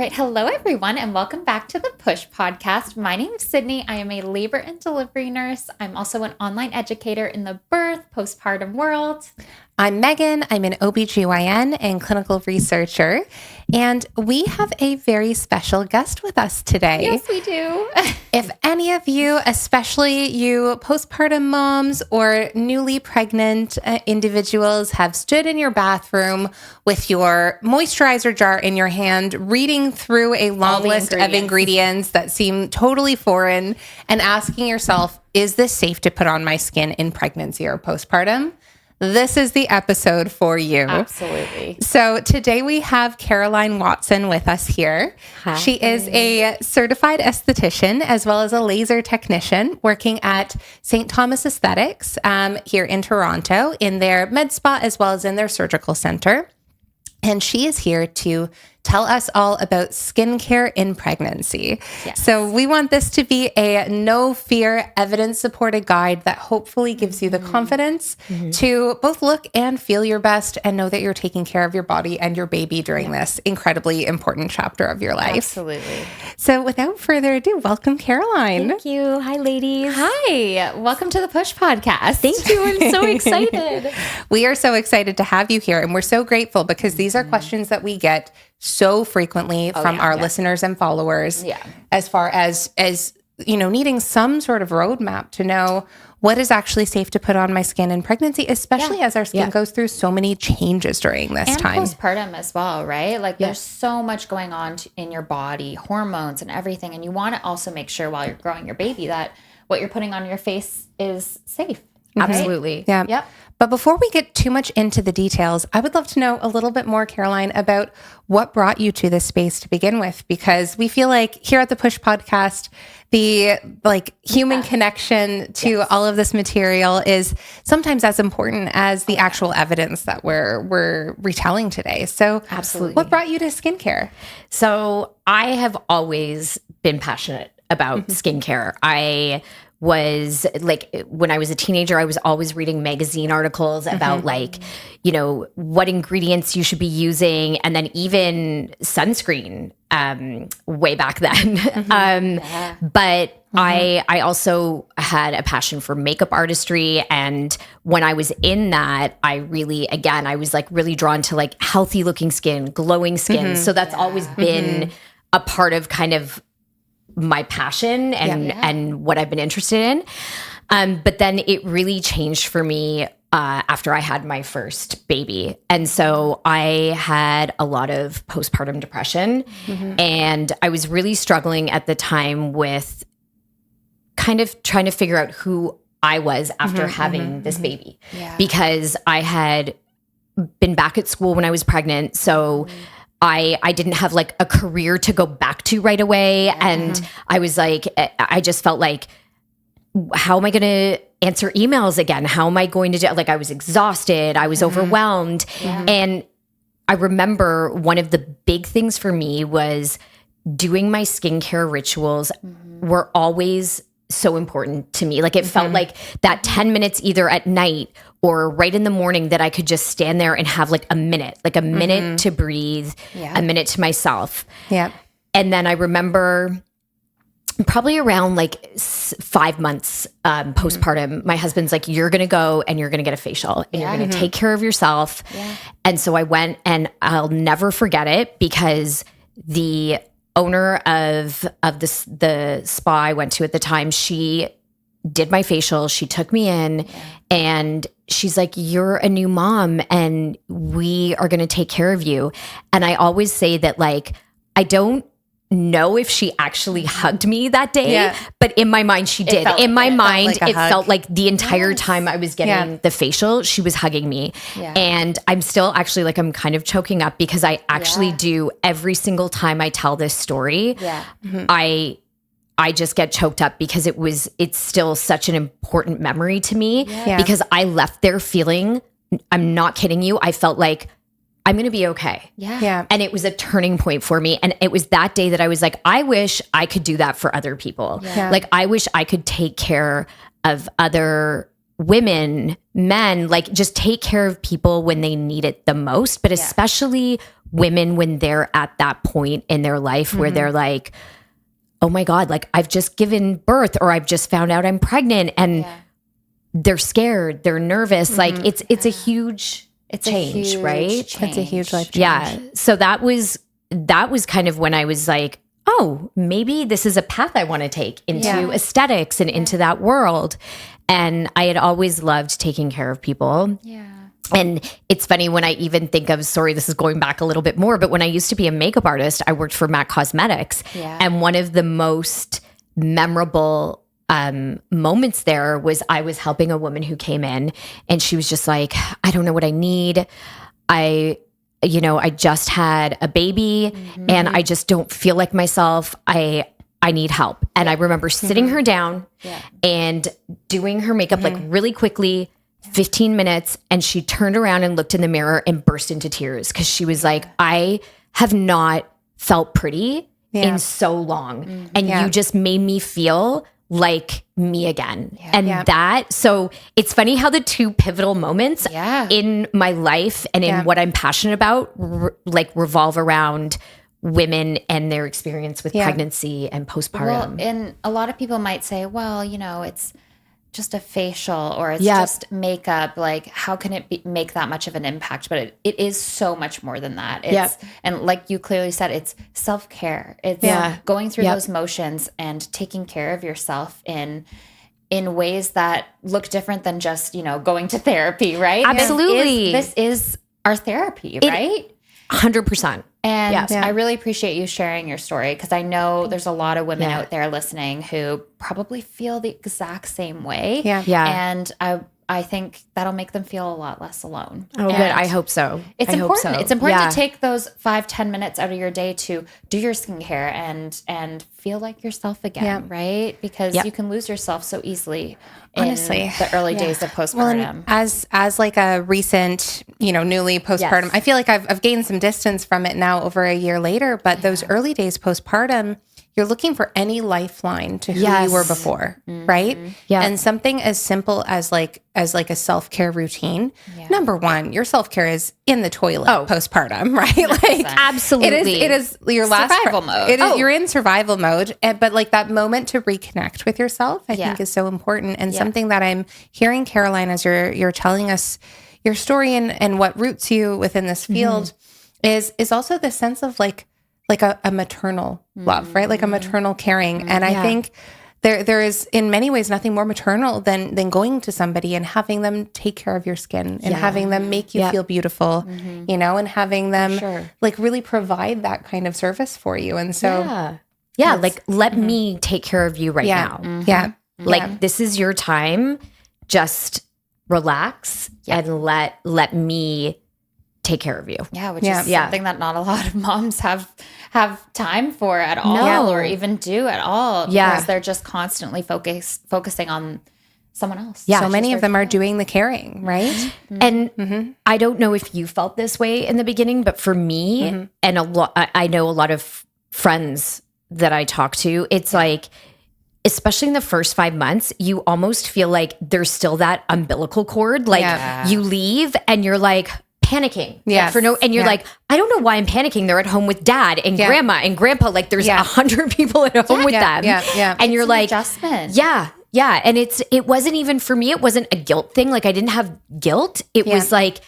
right. Hello, everyone, and welcome back to the Push Podcast. My name is Sydney. I am a labor and delivery nurse. I'm also an online educator in the birth, postpartum world. I'm Megan. I'm an OBGYN and clinical researcher. And we have a very special guest with us today. Yes, we do. If any of you, especially you postpartum moms or newly pregnant individuals, have stood in your bathroom with your moisturizer jar in your hand, reading through a long list of ingredients that seem totally foreign and asking yourself, is this safe to put on my skin in pregnancy or postpartum? This is the episode for you. Absolutely. So today we have Caroline Watson with us here. Hi. She is a certified esthetician as well as a laser technician working at St. Thomas Aesthetics here in Toronto in their med spa as well as in their surgical center. And she is here to tell us all about skincare in pregnancy. Yes. So we want this to be a no fear, evidence-supported guide that hopefully gives you the confidence to both look and feel your best and know that you're taking care of your body and your baby during this incredibly important chapter of your life. Absolutely. So without further ado, welcome, Caroline. Thank you. Hi, ladies. Hi. Welcome to the Push Podcast. Thank you. I'm so excited. We are so excited to have you here, and we're so grateful because these are questions that we get so frequently from our listeners and followers, as far as you know, needing some sort of roadmap to know what is actually safe to put on my skin in pregnancy, especially as our skin goes through so many changes during this time. And postpartum as well, right? Like there's so much going on in your body, hormones and everything. And you want to also make sure while you're growing your baby that what you're putting on your face is safe. Absolutely. Yeah. Yep. But before we get too much into the details, I would love to know a little bit more, Caroline, about what brought you to this space to begin with, because we feel like here at the Push Podcast, the human connection to all of this material is sometimes as important as the actual evidence that we're retelling today. So Absolutely. What brought you to skincare? So I have always been passionate about skincare. I was like, when I was a teenager, I was always reading magazine articles about what ingredients you should be using, and then even sunscreen way back then. But I also had a passion for makeup artistry. And when I was in that, I was like really drawn to like healthy looking skin, glowing skin. So that's always been a part of kind of my passion and what I've been interested in. But then it really changed for me after I had my first baby. And so I had a lot of postpartum depression, and I was really struggling at the time with kind of trying to figure out who I was after having this baby, because I had been back at school when I was pregnant. So I didn't have like a career to go back to right away. And I was like, I just felt like, how am I going to answer emails again? How am I going to do, like, I was exhausted. I was overwhelmed. And I remember one of the big things for me was doing my skincare rituals were always so important to me. Like it felt like that 10 minutes either at night or right in the morning that I could just stand there and have like a minute to breathe, a minute to myself. Yeah. And then I remember probably around like 5 months postpartum, my husband's like, you're going to go and you're going to get a facial and you're going to take care of yourself. And so I went, and I'll never forget it because the owner of the spa I went to at the time, she did my facial. She took me in and she's like, you're a new mom and we are going to take care of you. And I always say that, like, I don't know if she actually hugged me that day, but in my mind she did. In my mind, it felt like the entire time I was getting the facial, she was hugging me. And I'm still actually like, I'm kind of choking up because I actually do every single time I tell this story. I just get choked up because it's still such an important memory to me because I left there feeling, I'm not kidding you, I felt like I'm going to be okay. And it was a turning point for me. And it was that day that I was like, I wish I could do that for other people. Like, I wish I could take care of other women, men, like just take care of people when they need it the most, but especially women when they're at that point in their life where they're like, oh my God, like I've just given birth or I've just found out I'm pregnant, and they're scared, they're nervous. Like it's a huge change, right? It's a huge life change. Yeah. So that was kind of when I was like, oh, maybe this is a path I want to take into aesthetics and into that world. And I had always loved taking care of people. Yeah. And it's funny when I even think of, sorry, this is going back a little bit more, but when I used to be a makeup artist, I worked for MAC Cosmetics. Yeah. And one of the most memorable moments there was I was helping a woman who came in and she was just like, I don't know what I need. I just had a baby and I just don't feel like myself. I need help. And I remember sitting her down and doing her makeup like really quickly, 15 minutes. And she turned around and looked in the mirror and burst into tears because she was like, I have not felt pretty in so long. And you just made me feel like me again. So it's funny how the two pivotal moments in my life and in what I'm passionate about revolve around women and their experience with pregnancy and postpartum. Well, and a lot of people might say, well, it's just a facial or it's just makeup. Like, how can it make that much of an impact? But it is so much more than that. And like you clearly said, it's self-care. It's going through those motions and taking care of yourself in ways that look different than just, going to therapy, right? Absolutely. This is our therapy, right? 100%. And I really appreciate you sharing your story because I know there's a lot of women out there listening who probably feel the exact same way. And I think that'll make them feel a lot less alone. Oh, good. I hope so. It's important. It's important to take those 5-10 minutes out of your day to do your skincare and feel like yourself again, right? Because you can lose yourself so easily. Honestly, in the early days of postpartum. Well, as like a recent, newly postpartum, I feel like I've gained some distance from it now over a year later. But those early days postpartum, you're looking for any lifeline to who you were before, right? Yeah. And something as simple as like a self-care routine. Number one, your self-care is in the toilet postpartum, right? 100%. Like absolutely. It is your last survival mode. You're in survival mode, but like that moment to reconnect with yourself, I think is so important. And something that I'm hearing, Caroline, as you're telling us your story and what roots you within this field is also the sense of like a maternal love, right? Like a maternal caring. And I think there is in many ways nothing more maternal than going to somebody and having them take care of your skin and having them make you feel beautiful, and having them like really provide that kind of service for you. And so like let me take care of you right now. Like this is your time. Just relax and let me take care of you. Yeah, which is something that not a lot of moms have time for at all or even do at all because they're just constantly focusing on someone else. Yeah. So many of them are doing the caring, right? And I don't know if you felt this way in the beginning, but for me and I know a lot of friends that I talk to, it's like, especially in the first 5 months, you almost feel like there's still that umbilical cord. Like you leave and you're like, panicking and you're like, I don't know why I'm panicking. They're at home with dad and grandma and grandpa. Like there's 100 people at home with them. And you're like, adjustment. And it wasn't even for me. It wasn't a guilt thing. Like I didn't have guilt. It was like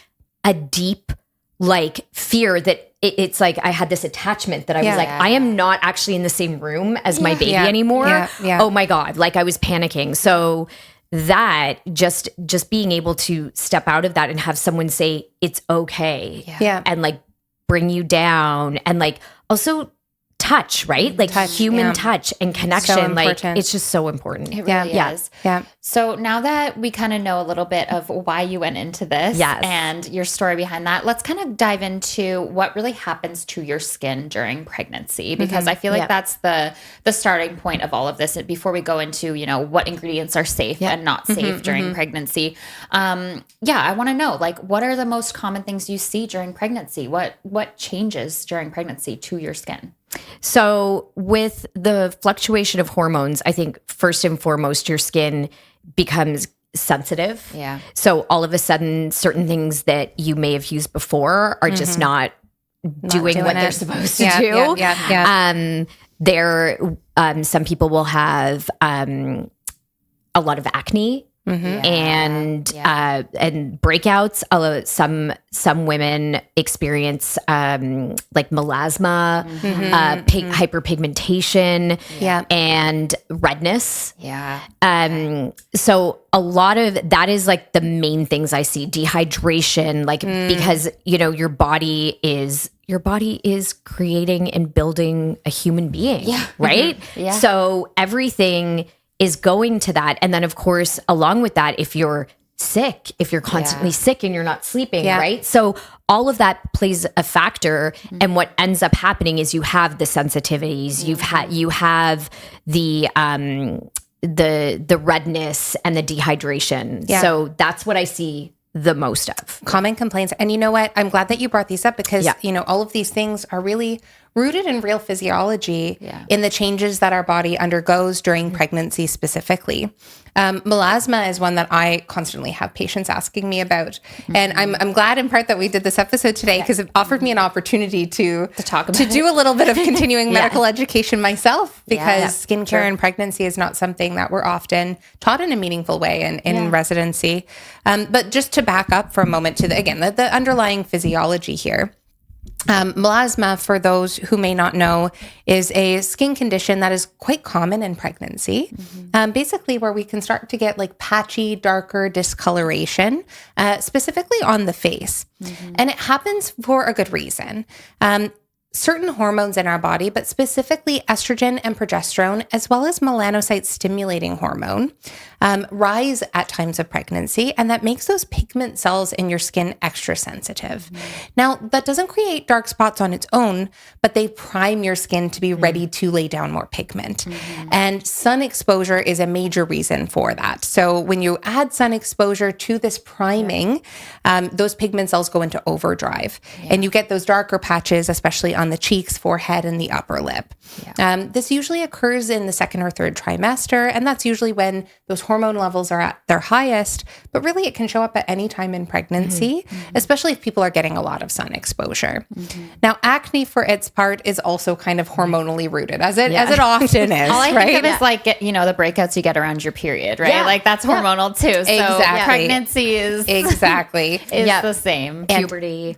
a deep like fear that it's like I had this attachment that I was like, I am not actually in the same room as my baby anymore. Oh my God. Like I was panicking. So that just being able to step out of that and have someone say it's okay and like bring you down and like also touch, right? Like human touch and connection. So like it's just so important. It really is. Yeah. So now that we kind of know a little bit of why you went into this and your story behind that, let's kind of dive into what really happens to your skin during pregnancy, because I feel like that's the starting point of all of this before we go into, what ingredients are safe and not safe during pregnancy. I want to know, like, what are the most common things you see during pregnancy? What changes during pregnancy to your skin? So with the fluctuation of hormones, I think first and foremost, your skin becomes sensitive. Yeah. So all of a sudden, certain things that you may have used before are just not doing what they're supposed to do. Some people will have a lot of acne. And breakouts. Some women experience like melasma, hyperpigmentation, and redness. So a lot of that is like the main things I see. Dehydration, like because your body is creating and building a human being, right? So everything is going to that. And then of course, along with that, if you're sick, if you're constantly sick and you're not sleeping, right? So all of that plays a factor. And what ends up happening is you have the sensitivities, you have the redness and the dehydration. So that's what I see the most of. Common complaints. And you know what? I'm glad that you brought these up because, all of these things are really rooted in real physiology in the changes that our body undergoes during pregnancy specifically. Melasma is one that I constantly have patients asking me about. And I'm glad in part that we did this episode today because it offered me an opportunity to talk about do a little bit of continuing medical education myself because skincare and pregnancy is not something that we're often taught in a meaningful way in residency. But just to back up for a moment to the underlying physiology here. Melasma, for those who may not know, is a skin condition that is quite common in pregnancy, basically where we can start to get like patchy, darker discoloration, specifically on the face. And it happens for a good reason. Certain hormones in our body, but specifically estrogen and progesterone, as well as melanocyte stimulating hormone, rise at times of pregnancy, and that makes those pigment cells in your skin extra sensitive. Now, that doesn't create dark spots on its own, but they prime your skin to be ready to lay down more pigment. And sun exposure is a major reason for that. So when you add sun exposure to this priming, those pigment cells go into overdrive, and you get those darker patches, especially on the cheeks, forehead, and the upper lip. This usually occurs in the second or third trimester, and that's usually when those hormone levels are at their highest, but really it can show up at any time in pregnancy, especially if people are getting a lot of sun exposure. Now, acne for its part is also kind of hormonally rooted, as it often is. All I think of is like, the breakouts you get around your period, right? Like that's hormonal too. So pregnancy is the same. Puberty.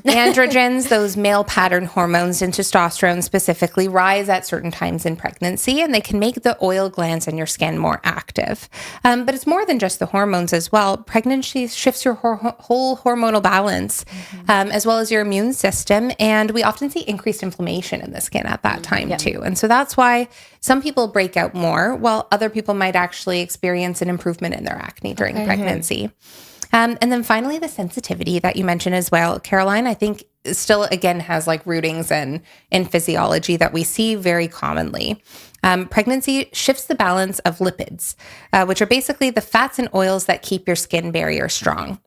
Androgens, those male pattern hormones and testosterone specifically rise at certain times in pregnancy, and they can make the oil glands in your skin more active. But it's more than just the hormones as well. Pregnancy shifts your whole hormonal balance, as well as your immune system. And we often see increased inflammation in the skin at that time too. And so that's why some people break out more, while other people might actually experience an improvement in their acne during pregnancy. And then finally, the sensitivity that you mentioned as well, Caroline, I think still, again, has like rootings in physiology that we see very commonly. Pregnancy shifts the balance of lipids, which are basically the fats and oils that keep your skin barrier strong.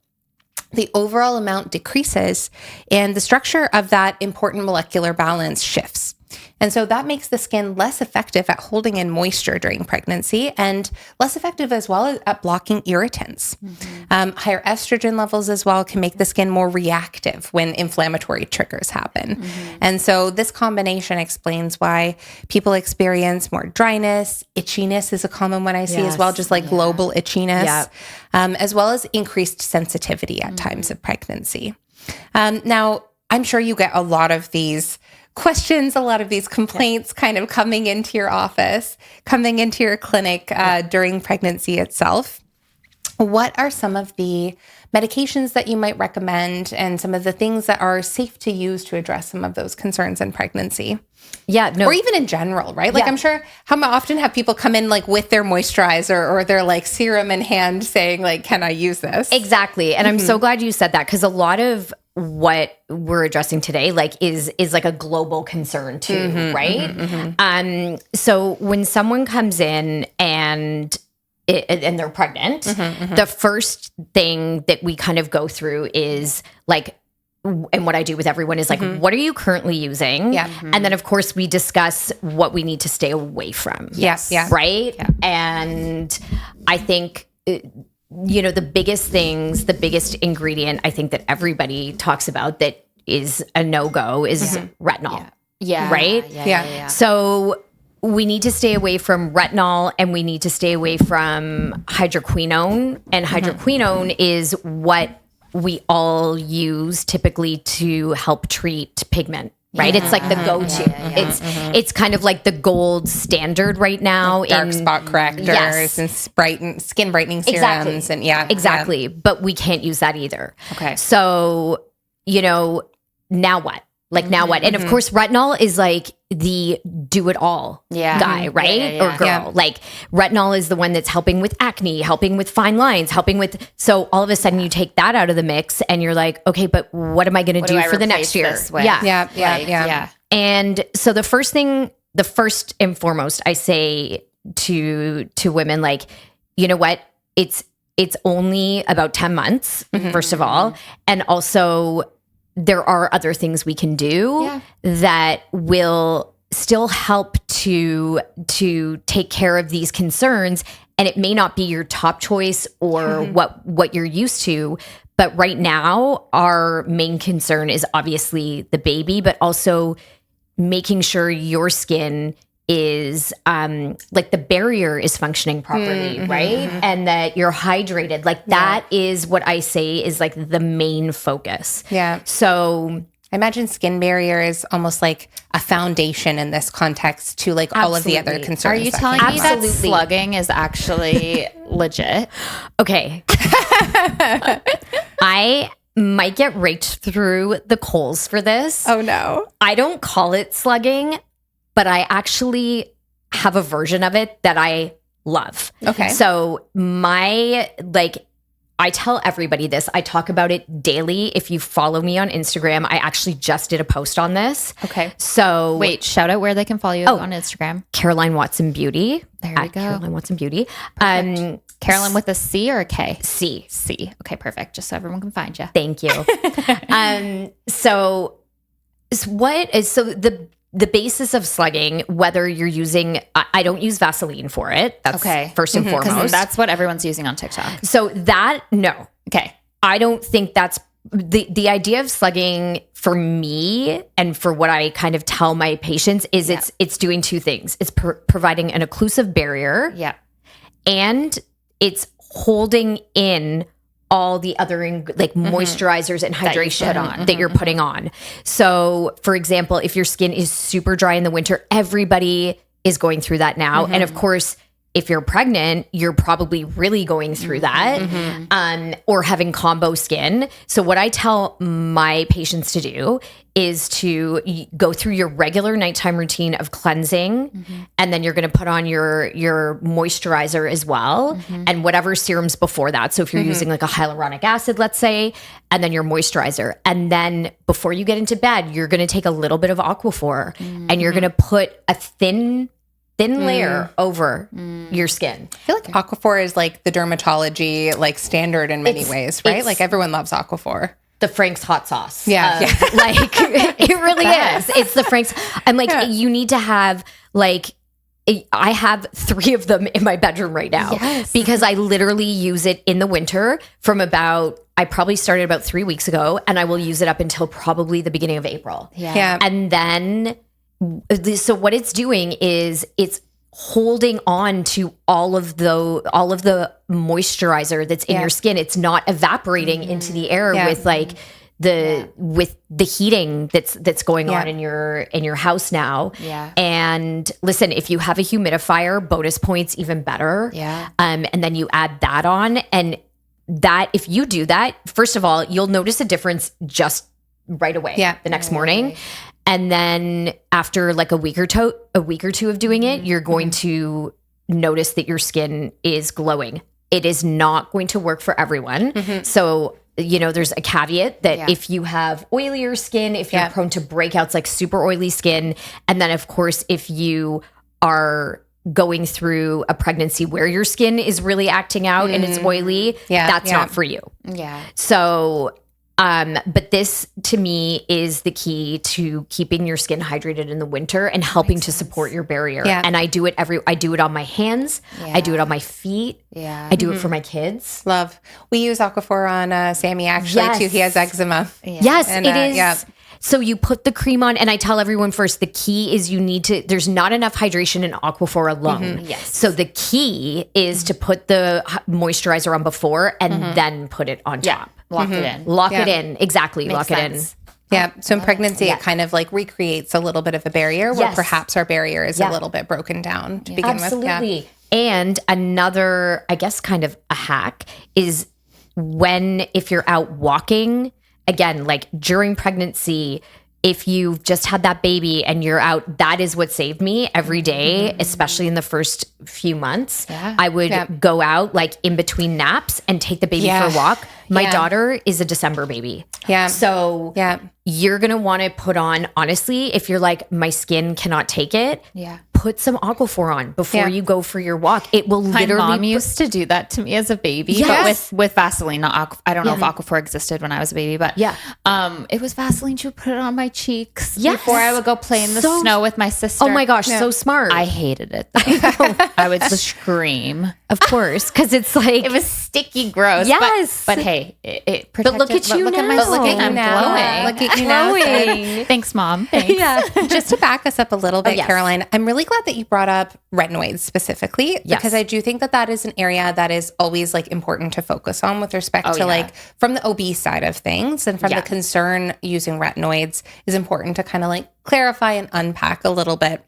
The overall amount decreases, and the structure of that important molecular balance shifts. And so that makes the skin less effective at holding in moisture during pregnancy and less effective as well at blocking irritants. Higher estrogen levels as well can make the skin more reactive when inflammatory triggers happen. And so this combination explains why people experience more dryness. Itchiness is a common one I see as well, just like global itchiness, as well as increased sensitivity at times of pregnancy. Now, I'm sure you get a lot of these questions, a lot of these complaints kind of coming into your office, coming into your clinic during pregnancy itself. What are some of the medications that you might recommend and some of the things that are safe to use to address some of those concerns in pregnancy? Or even in general, right? Like I'm sure, how often have people come in like with their moisturizer or their like serum in hand saying like, can I use this? Exactly. And I'm so glad you said that, because a lot of what we're addressing today like is like a global concern too, right? So when someone comes in and they're pregnant, the first thing that we kind of go through is like, and what I do with everyone is like, what are you currently using? And then of course we discuss what we need to stay away from. Right? And I think, the biggest ingredient I think that everybody talks about that is a no-go is retinol. Yeah. Right? Yeah. So we need to stay away from retinol and we need to stay away from hydroquinone. And hydroquinone is what we all use typically to help treat pigment. Right, it's like the go-to. It's kind of like the gold standard right now. Like dark spot correctors and skin brightening serums, exactly. But we can't use that either. Okay, so now what? Like now what? And of course, retinol is like the do-it-all guy, right? Or girl. Yeah. Like retinol is the one that's helping with acne, helping with fine lines, helping with. So all of a sudden, you take that out of the mix, and you're like, okay, but what am I going to do for the next year? Yeah. And so the first and foremost, I say to women, like, you know what? It's only about 10 months, first of all, and also, there are other things we can do that will still help to take care of these concerns. And it may not be your top choice or what you're used to. But right now, our main concern is obviously the baby, but also making sure your skin is like the barrier is functioning properly, right? And that you're hydrated. Like that is what I say is like the main focus. Yeah. So I imagine skin barrier is almost like a foundation in this context to like all of the other concerns. Are you telling me that slugging is actually legit? Okay. I might get raked through the coals for this. Oh no. I don't call it slugging, but I actually have a version of it that I love. Okay. So I tell everybody this. I talk about it daily. If you follow me on Instagram, I actually just did a post on this. Okay. So wait, shout out where they can follow you on Instagram. Caroline Watson Beauty. There we go. Caroline Watson Beauty. Carolyn with a C or a K? C. Okay, perfect. Just so everyone can find you. Thank you. So the basis of slugging, whether you're using, I don't use Vaseline for it. That's first and foremost. That's what everyone's using on TikTok. So no. Okay. I don't think that's the idea of slugging for me and for what I kind of tell my patients is it's doing two things. It's providing an occlusive barrier. Yeah. And it's holding in all the other moisturizers and hydration that you're putting on. So for example, if your skin is super dry in the winter, everybody is going through that now. And of course, if you're pregnant, you're probably really going through that or having combo skin. So what I tell my patients to do is to go through your regular nighttime routine of cleansing, and then you're going to put on your moisturizer as well, and whatever serums before that. So if you're using like a hyaluronic acid, let's say, and then your moisturizer. And then before you get into bed, you're going to take a little bit of Aquaphor and you're going to put a thin layer over your skin. I feel like Aquaphor is like the dermatology like standard in many ways, right? Like everyone loves Aquaphor. The Frank's hot sauce. Yeah. Like it really is. It's the Frank's. I'm like, you need to have like, I have 3 of them in my bedroom right now because I literally use it in the winter I probably started about 3 weeks ago, and I will use it up until probably the beginning of April. Yeah. And then, so what it's doing is it's holding on to all of the moisturizer that's in your skin. It's not evaporating into the air with like with the heating that's going on in your house now. Yeah. And listen, if you have a humidifier, bonus points, even better. Yeah. And then you add that on, and that if you do that, first of all, you'll notice a difference just right away. The next morning. And then after like a week or two of doing it, you're going to notice that your skin is glowing. It is not going to work for everyone. So, there's a caveat that if you have oilier skin, if you're prone to breakouts, like super oily skin, and then of course, if you are going through a pregnancy where your skin is really acting out and it's oily, that's not for you. Yeah. So But this to me is the key to keeping your skin hydrated in the winter and helping to support your barrier. Yeah. And I do it on my hands. I do it on my feet. Yeah. I do it for my kids. Love. We use Aquaphor on Sammy actually too. He has eczema. Yeah. Yes, and, it is. Yeah. So you put the cream on, and I tell everyone first, the key is there's not enough hydration in Aquaphor alone. Yes. So the key is to put the moisturizer on before and then put it on top. Lock it in. Lock it in. Exactly. Makes Lock sense. it in. Yeah. So in pregnancy, it kind of like recreates a little bit of a barrier where perhaps our barrier is a little bit broken down to begin with. Absolutely. And another, I guess, kind of a hack is if you're out walking, again, like during pregnancy, if you've just had that baby and you're out, that is what saved me every day, especially in the first few months. Yeah. I would go out like in between naps and take the baby for a walk. My daughter is a December baby. Yeah. So you're going to want to put on, honestly, if you're like, my skin cannot take it, put some Aquaphor on before you go for your walk. It will My literally mom used to do that to me as a baby, Yes. but with Vaseline, not I don't know if Aquaphor existed when I was a baby, but it was Vaseline. She would put it on my cheeks before I would go play in the snow with my sister. Oh my gosh, so smart. I hated it though. I would scream. Of course, because it's like, It was sticky, gross. Yes. But hey, it protected. look at you look At my now. skin. Look at I'm you now. glowing. Look at you now. Thanks, Mom. Thanks. Just to back us up a little bit, yes. Caroline, I'm really glad that you brought up retinoids specifically because I do think that that is an area that is always like important to focus on with respect to like from the OB side of things and from the concern using retinoids is important to kind of like clarify and unpack a little bit.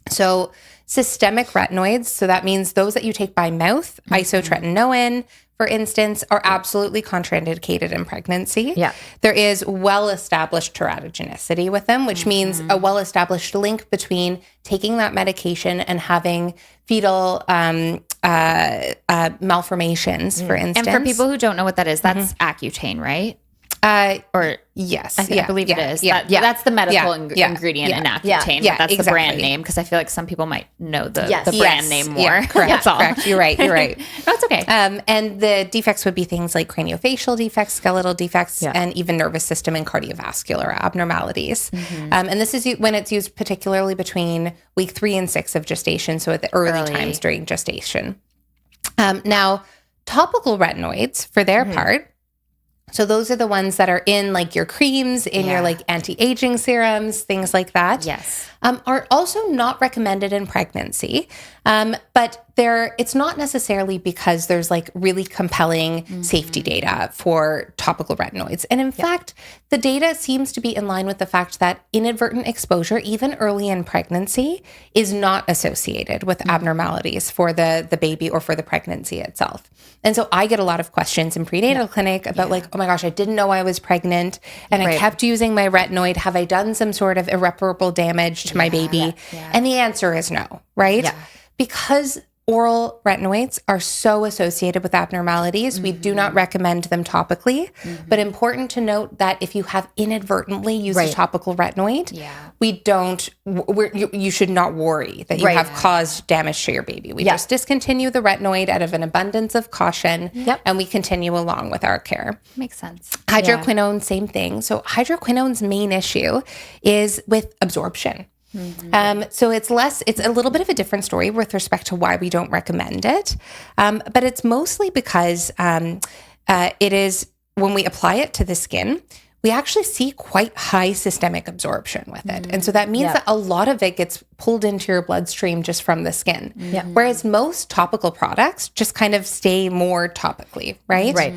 So systemic retinoids, so that means those that you take by mouth, isotretinoin, for instance, are absolutely contraindicated in pregnancy. Yeah. There is well-established teratogenicity with them, which means a well-established link between taking that medication and having fetal malformations, for instance. And for people who don't know what that is, that's Accutane, right? Or yes, I believe it is. That's the medical ingredient in Accutane. Yeah, but that's exactly. the brand name because I feel like some people might know the Yes. brand name more. Yeah, correct. That's all. Correct. You're right. You're right. No, it's okay. And the defects would be things like craniofacial defects, skeletal defects, and even nervous system and cardiovascular abnormalities. And this is when it's used particularly between week 3 and 6 of gestation, so at the early times during gestation. Now, topical retinoids, for their part, so those are the ones that are in like your creams, in your like anti-aging serums, things like that. Yes. Are also not recommended in pregnancy. But it's not necessarily because there's like really compelling safety data for topical retinoids. And in fact, the data seems to be in line with the fact that inadvertent exposure, even early in pregnancy, is not associated with abnormalities for the baby or for the pregnancy itself. And so I get a lot of questions in prenatal clinic about like, oh my gosh, I didn't know I was pregnant and I kept using my retinoid. Have I done some sort of irreparable damage to my baby? And the answer is no, right? Yeah. Because oral retinoids are so associated with abnormalities, we do not recommend them topically. But important to note that if you have inadvertently used a topical retinoid, you should not worry that you have caused damage to your baby. We just discontinue the retinoid out of an abundance of caution, and we continue along with our care. Makes sense. Hydroquinone, same thing. So hydroquinone's main issue is with absorption. So it's a little bit of a different story with respect to why we don't recommend it. But it's mostly because it is when we apply it to the skin, we actually see quite high systemic absorption with it. And so that means that a lot of it gets pulled into your bloodstream just from the skin. Whereas most topical products just kind of stay more topically, right? Right.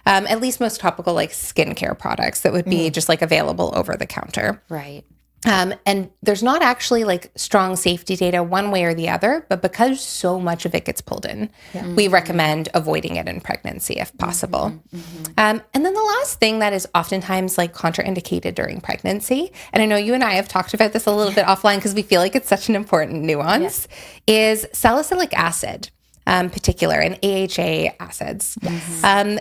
At least most topical like skincare products that would be just like available over the counter. Right. And there's not actually like strong safety data one way or the other, but because so much of it gets pulled in, we recommend avoiding it in pregnancy if possible. And then the last thing that is oftentimes like contraindicated during pregnancy, and I know you and I have talked about this a little bit offline because we feel like it's such an important nuance, is salicylic acid, particular, and AHA acids.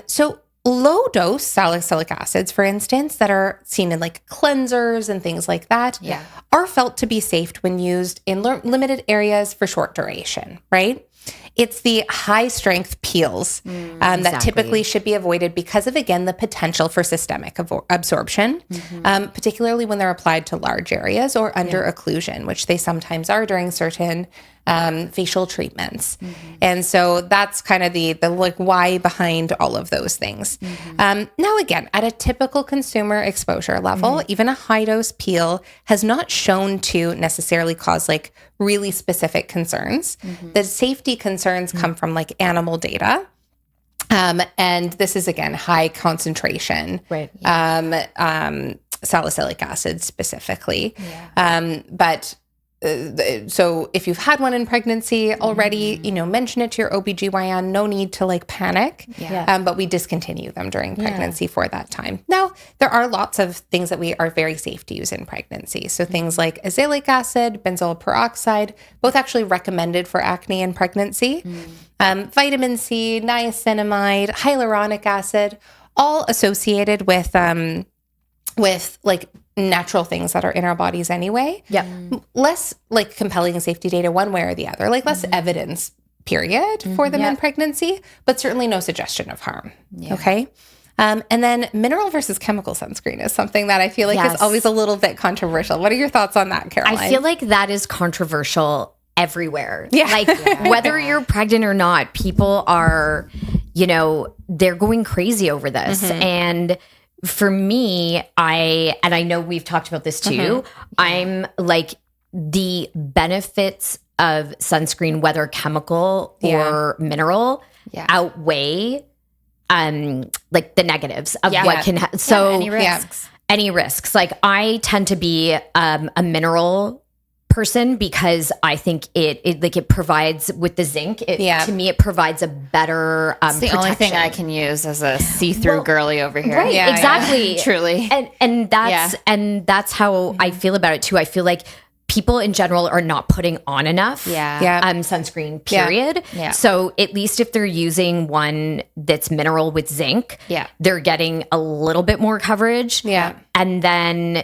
So low dose salicylic acids, for instance, that are seen in like cleansers and things like that, are felt to be safe when used in limited areas for short duration, right? it's the high strength peels that typically should be avoided because of, again, the potential for systemic absorption, particularly when they're applied to large areas or under occlusion, which they sometimes are during certain facial treatments. And so that's kind of the like why behind all of those things. Now, again, at a typical consumer exposure level, even a high dose peel has not shown to necessarily cause like really specific concerns. The safety concerns come from like animal data. And this is, again, high concentration, salicylic acid specifically. But so if you've had one in pregnancy already, mention it to your OBGYN. No need to like panic, but we discontinue them during pregnancy for that time. Now, there are lots of things that we are very safe to use in pregnancy. So things like azelaic acid, benzoyl peroxide, both actually recommended for acne in pregnancy. Vitamin C, niacinamide, hyaluronic acid, all associated with like natural things that are in our bodies anyway. Less like compelling safety data one way or the other, like less evidence period for them in pregnancy, but certainly no suggestion of harm. Okay. And then mineral versus chemical sunscreen is something that I feel like is always a little bit controversial. What are your thoughts on that, Caroline? I feel like that is controversial everywhere. Whether you're pregnant or not, people are, they're going crazy over this. And for me, I know we've talked about this too. I'm like, the benefits of sunscreen, whether chemical or mineral, outweigh like the negatives of what can so any risks. Like, I tend to be a mineral person because I think it provides with the zinc. To me, it provides a better it's the only thing I can use as a see-through girly over here. Right, exactly. Truly. And that's how I feel about it too. I feel like people in general are not putting on enough sunscreen, period. So at least if they're using one that's mineral with zinc, they're getting a little bit more coverage. And then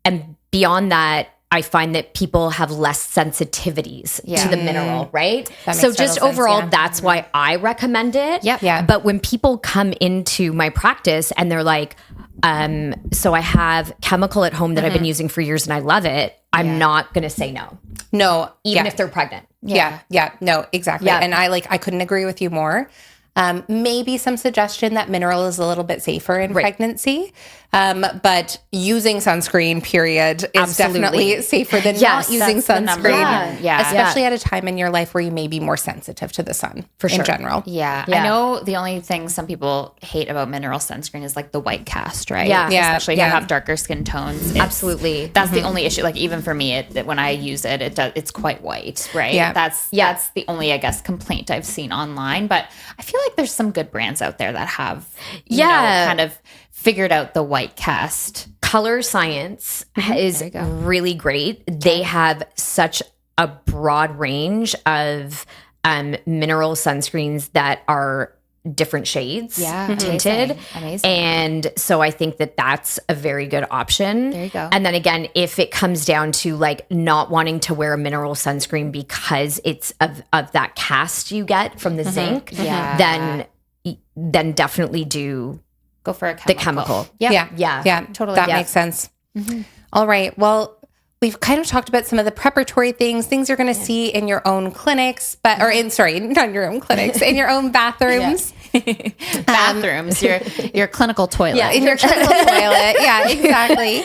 and beyond that, I find that people have less sensitivities to the mineral, right? So just overall, that's why I recommend it. But when people come into my practice and they're like, so I have chemical at home that I've been using for years and I love it, I'm not going to say no. No. Even if they're pregnant. No, exactly. And I couldn't agree with you more. Maybe some suggestion that mineral is a little bit safer in pregnancy. But using sunscreen, period, is definitely safer than not using sunscreen. Especially at a time in your life where you may be more sensitive to the sun in general. I know the only thing some people hate about mineral sunscreen is like the white cast, right? Especially if you have darker skin tones. Absolutely. That's the only issue. Like, even for me, when I use it, it's quite white, right? That's the only, I guess, complaint I've seen online. But I feel like there's some good brands out there that have, you know, kind of figured out the white cast. Color Science is really great. They have such a broad range of mineral sunscreens that are different shades tinted. Amazing. And so I think that that's a very good option. There you go. And then again, if it comes down to like not wanting to wear a mineral sunscreen because it's of that cast you get from the zinc, then definitely go for the chemical. Totally. That makes sense. All right. Well, we've kind of talked about some of the preparatory things you're going to see in your own clinics, not in your own clinics, in your own bathrooms. Bathrooms, your clinical toilet. Yeah, in your clinical toilet. Yeah, exactly.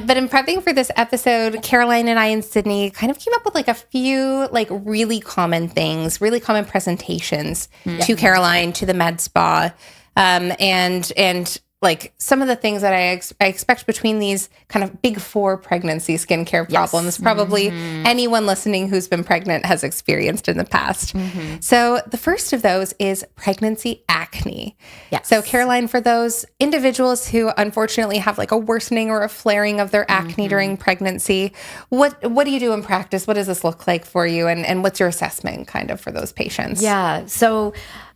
But in prepping for this episode, Caroline and I and Sydney kind of came up with like a few like really common things, really common presentations to Caroline, to the med spa. And like some of the things that I expect between these kind of big four pregnancy skincare problems, probably anyone listening who's been pregnant has experienced in the past. So the first of those is pregnancy acne. So Caroline, for those individuals who unfortunately have like a worsening or a flaring of their acne during pregnancy, what do you do in practice? What does this look like for you? And what's your assessment kind of for those patients? So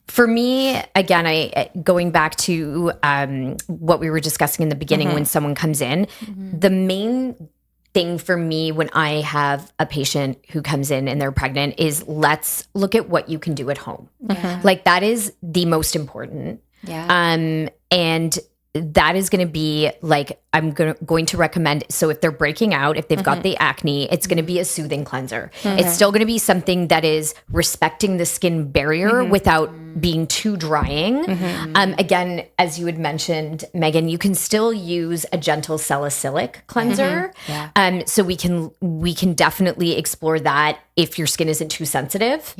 for me, again, going back to what we were discussing in the beginning when someone comes in, the main thing for me when I have a patient who comes in and they're pregnant is let's look at what you can do at home. Like that is the most important. And that is going to be like, I'm going to recommend. So if they're breaking out, if they've got the acne, it's going to be a soothing cleanser. It's still going to be something that is respecting the skin barrier without being too drying. Again, as you had mentioned, Megan, you can still use a gentle salicylic cleanser. So we can definitely explore that if your skin isn't too sensitive.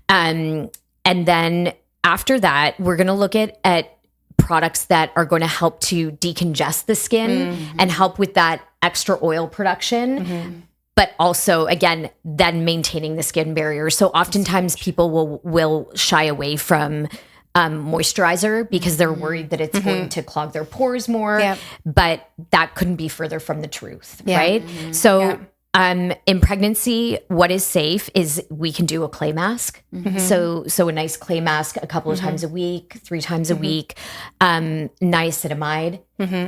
And then after that, we're going to look at products that are going to help to decongest the skin and help with that extra oil production. But also, again, then maintaining the skin barrier. So oftentimes people will shy away from moisturizer because they're worried that it's going to clog their pores more. But that couldn't be further from the truth, right? So in pregnancy, what is safe is we can do a clay mask. So a nice clay mask a couple of times a week, 3 times a week, niacinamide,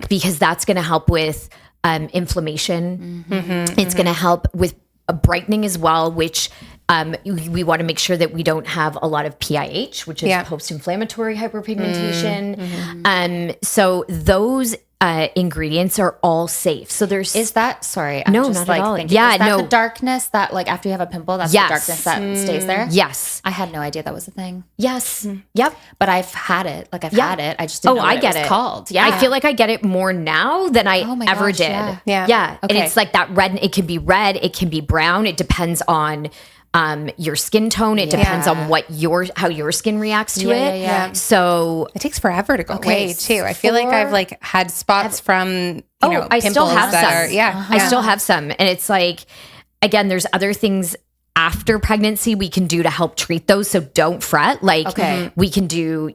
because that's going to help with inflammation. It's going to help with a brightening as well, which we want to make sure that we don't have a lot of PIH, which is post-inflammatory hyperpigmentation. So those ingredients are all safe. So there's sorry, I'm just not like at all. thinking, is that the darkness that like after you have a pimple, that's the darkness that stays there? Yes. I had no idea that was a thing. Yes. Yep. But I've had it. Like I've had it. I just didn't know what it was called. I feel like I get it more now than I ever did. Yeah. And it's like that red, it can be red, it can be brown. It depends on your skin tone. It depends on how your skin reacts to it. So it takes forever to go away too. I feel like I've like had spots from I still have some. I still have some, and it's like again, there's other things after pregnancy we can do to help treat those. So don't fret. Like we can do,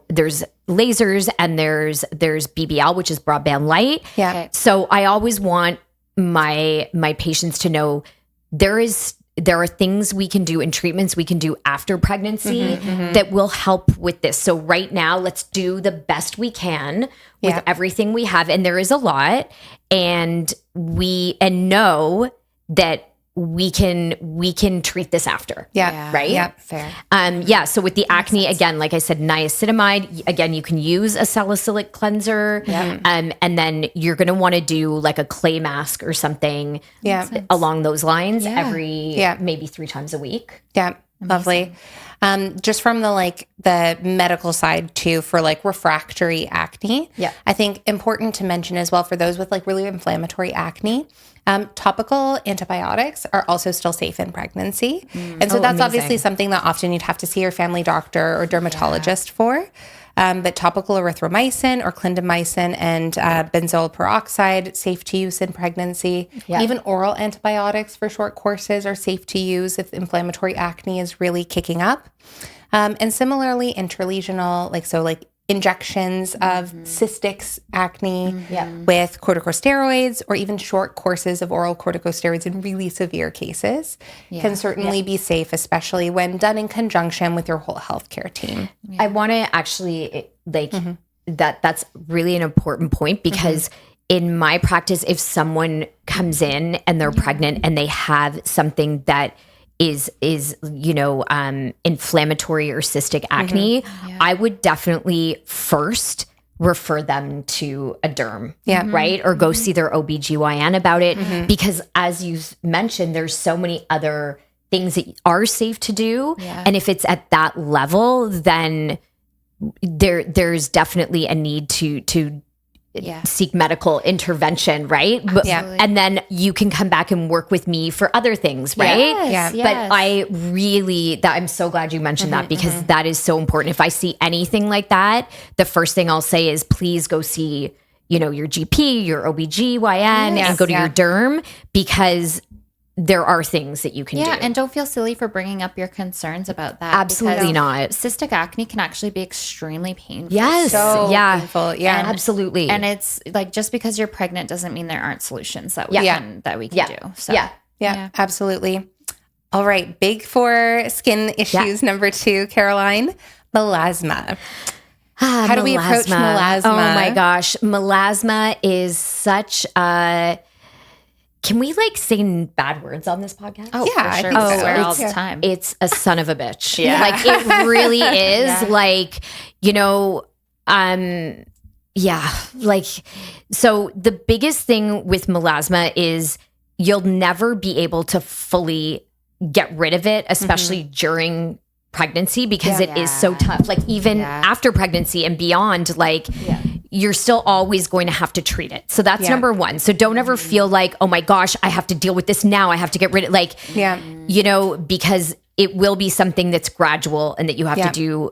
there's lasers and there's BBL, which is broadband light. So I always want my patients to know there are things we can do and treatments we can do after pregnancy that will help with this. So right now, let's do the best we can with everything we have. And there is a lot. And know that we can treat this after. Right? Yeah. Fair. So with the acne, again, like I said, niacinamide, again, you can use a salicylic cleanser. And then you're going to want to do like a clay mask or something along those lines every maybe 3 times a week. Lovely. Just from the medical side too, for like refractory acne. I think important to mention as well for those with like really inflammatory acne, topical antibiotics are also still safe in pregnancy. And so that's obviously something that often you'd have to see your family doctor or dermatologist for. But topical erythromycin or clindamycin and benzoyl peroxide, safe to use in pregnancy. Even oral antibiotics for short courses are safe to use if inflammatory acne is really kicking up. And similarly, intralesional, like injections of cystic acne with corticosteroids or even short courses of oral corticosteroids in really severe cases can certainly be safe, especially when done in conjunction with your whole healthcare team. I want to actually that's really an important point because in my practice, if someone comes in and they're pregnant and they have something that is inflammatory or cystic acne, I would definitely first refer them to a derm, right? Or go see their OBGYN about it because as you mentioned, there's so many other things that are safe to do. And if it's at that level, then there's definitely a need to seek medical intervention, right? And then you can come back and work with me for other things, right? But I'm so glad you mentioned that because that is so important. If I see anything like that, the first thing I'll say is please go see, your GP, your OBGYN, and go to your derm because there are things that you can do. Yeah, and don't feel silly for bringing up your concerns about that. Absolutely not. Cystic acne can actually be extremely painful. Yes. So painful. Yeah, absolutely. And it's like just because you're pregnant doesn't mean there aren't solutions that we can do. So yeah, absolutely. All right, big 4 skin issues. Number 2, Caroline, melasma. How do we approach melasma? Oh my gosh, melasma is such a can we like say bad words on this podcast? Oh, Yeah, for sure. I think We so. swear all the Yeah. time. It's a son of a bitch. Yeah. Like it really is. Yeah. Like, you know, yeah, like, so the biggest thing with melasma is you'll never be able to fully get rid of it, especially during pregnancy, because it is so tough. Like even after pregnancy and beyond, like you're still always going to have to treat it. So that's number one. So don't ever feel like, oh my gosh, I have to deal with this now. I have to get rid of like, you know, because it will be something that's gradual and that you have to do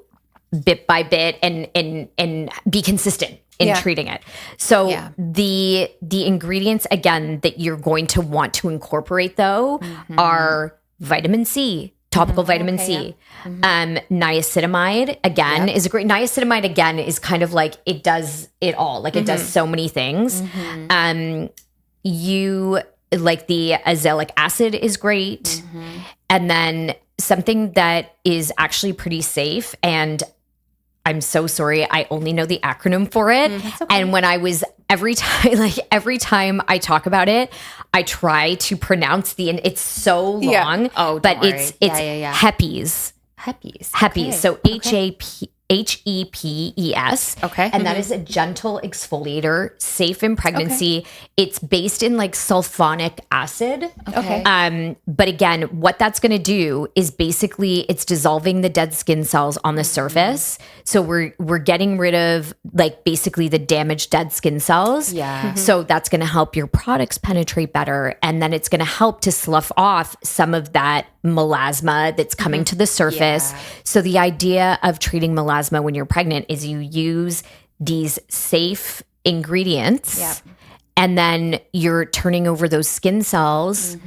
bit by bit and be consistent in treating it. So the ingredients again that you're going to want to incorporate though are vitamin C, topical vitamin C. Niacinamide again is a great, niacinamide again is kind of like, it does it all. Like it does so many things. You like the azelaic acid is great. And then something that is actually pretty safe, and I'm so sorry, I only know the acronym for it. Okay. And when I was every time I talk about it, I try to pronounce it's so long. Oh, but worry. it's HEPES. HEPES. HEPES. So HEPES. Okay. And that is a gentle exfoliator, safe in pregnancy. It's based in like sulfonic acid. Okay. But again, what that's going to do is basically it's dissolving the dead skin cells on the surface. So we're getting rid of like basically the damaged dead skin cells. Yeah. So that's going to help your products penetrate better. And then it's going to help to slough off some of that melasma that's coming to the surface. So the idea of treating melasma when you're pregnant is you use these safe ingredients and then you're turning over those skin cells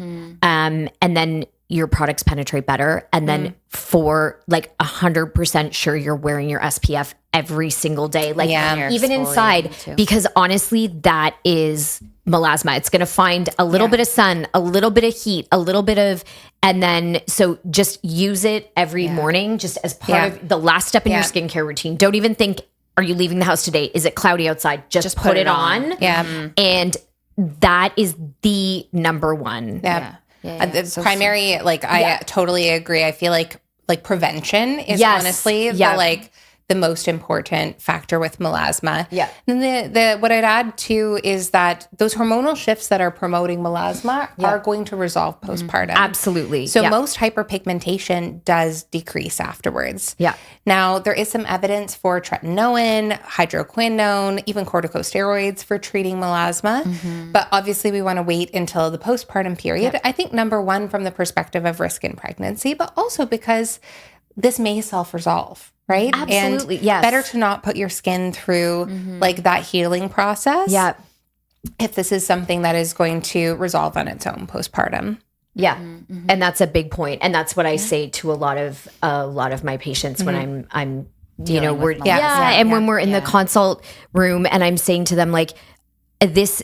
and then your products penetrate better. And then for like 100% sure you're wearing your SPF every single day, like even inside, because honestly, that is melasma. It's going to find a little bit of sun, a little bit of heat, a little bit of, and then, so just use it every morning, just as part of the last step in your skincare routine. Don't even think, are you leaving the house today? Is it cloudy outside? Just put it on. And that is the number one. The so primary, like I totally agree. I feel like prevention is honestly the most important factor with melasma. And the what I'd add too is that those hormonal shifts that are promoting melasma are going to resolve postpartum. Absolutely. So most hyperpigmentation does decrease afterwards. Now there is some evidence for tretinoin, hydroquinone, even corticosteroids for treating melasma. But obviously we want to wait until the postpartum period. I think number one from the perspective of risk in pregnancy, but also because this may self-resolve. Right? Absolutely. And better to not put your skin through like that healing process. If this is something that is going to resolve on its own postpartum. And that's a big point. And that's what I say to a lot of my patients when I'm you know, we're when we're in the consult room and I'm saying to them like, this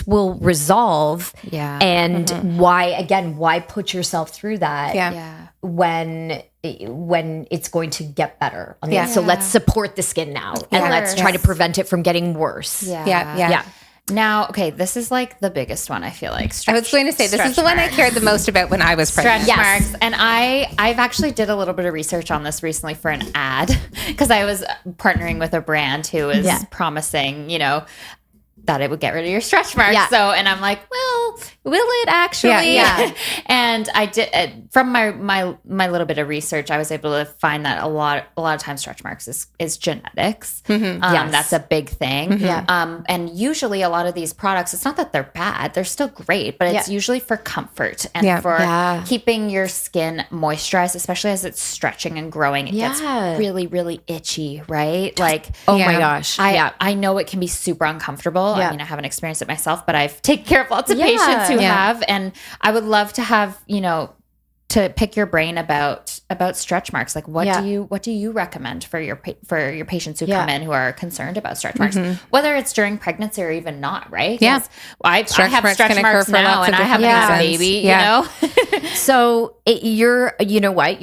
will resolve and why put yourself through that when it's going to get better. So let's support the skin now and let's try to prevent it from getting worse. Now, okay, this is like the biggest one, I feel like. I was going to say, this is the one I cared the most about when I was pregnant. Stretch marks. And I've actually did a little bit of research on this recently for an ad because I was partnering with a brand who was promising, you know, that it would get rid of your stretch marks. So, and I'm like, well, will it actually? And I did, from my little bit of research, I was able to find that a lot of times stretch marks is genetics. That's a big thing. And usually a lot of these products, it's not that they're bad, they're still great, but it's usually for comfort and for keeping your skin moisturized, especially as it's stretching and growing. It gets really, really itchy, right? Like, oh my gosh. I know it can be super uncomfortable. I mean, I haven't experienced it myself, but I've taken care of lots of patients who have, and I would love to have, you know, to pick your brain about stretch marks. Like, what do you recommend for your patients who come in who are concerned about stretch marks, whether it's during pregnancy or even not, right? I have stretch marks now, and I haven't had a baby. You know, so you know what,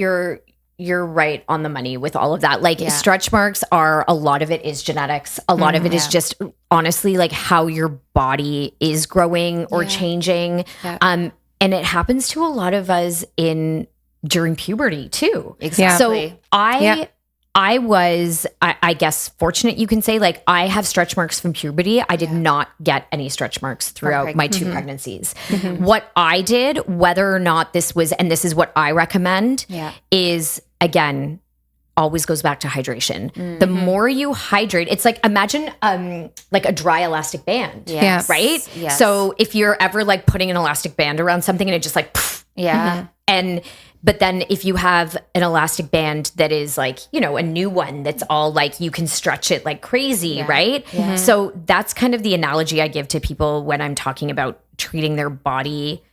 you're right on the money with all of that. Like stretch marks are, a lot of it is genetics. A lot of it is just honestly like how your body is growing or changing. Yeah. And it happens to a lot of us during puberty too. Exactly. So I was, I guess, fortunate, you can say. Like, I have stretch marks from puberty. I did not get any stretch marks throughout my 2 pregnancies. What I did, whether or not this was, and this is what I recommend, is, again, always goes back to hydration. The more you hydrate, it's like, imagine like a dry elastic band, right? Yes. So if you're ever like putting an elastic band around something and it just like, but then if you have an elastic band that is like, you know, a new one that's all like, you can stretch it like crazy, right? So that's kind of the analogy I give to people when I'm talking about treating their body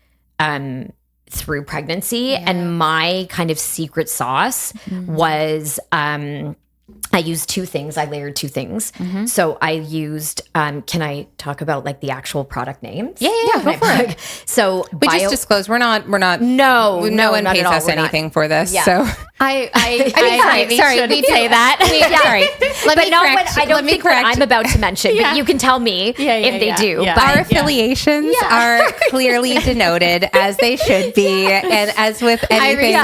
through pregnancy. And my kind of secret sauce was I used 2 things. I layered 2 things. So I used, can I talk about like the actual product names? Yeah, go for it. So we just disclosed we're not, no one pays us anything for this. Yeah. So I shouldn't say that. I don't think what I'm about to mention, but you can tell me if they do. Yeah. But our affiliations are clearly denoted as they should be. And as with anything.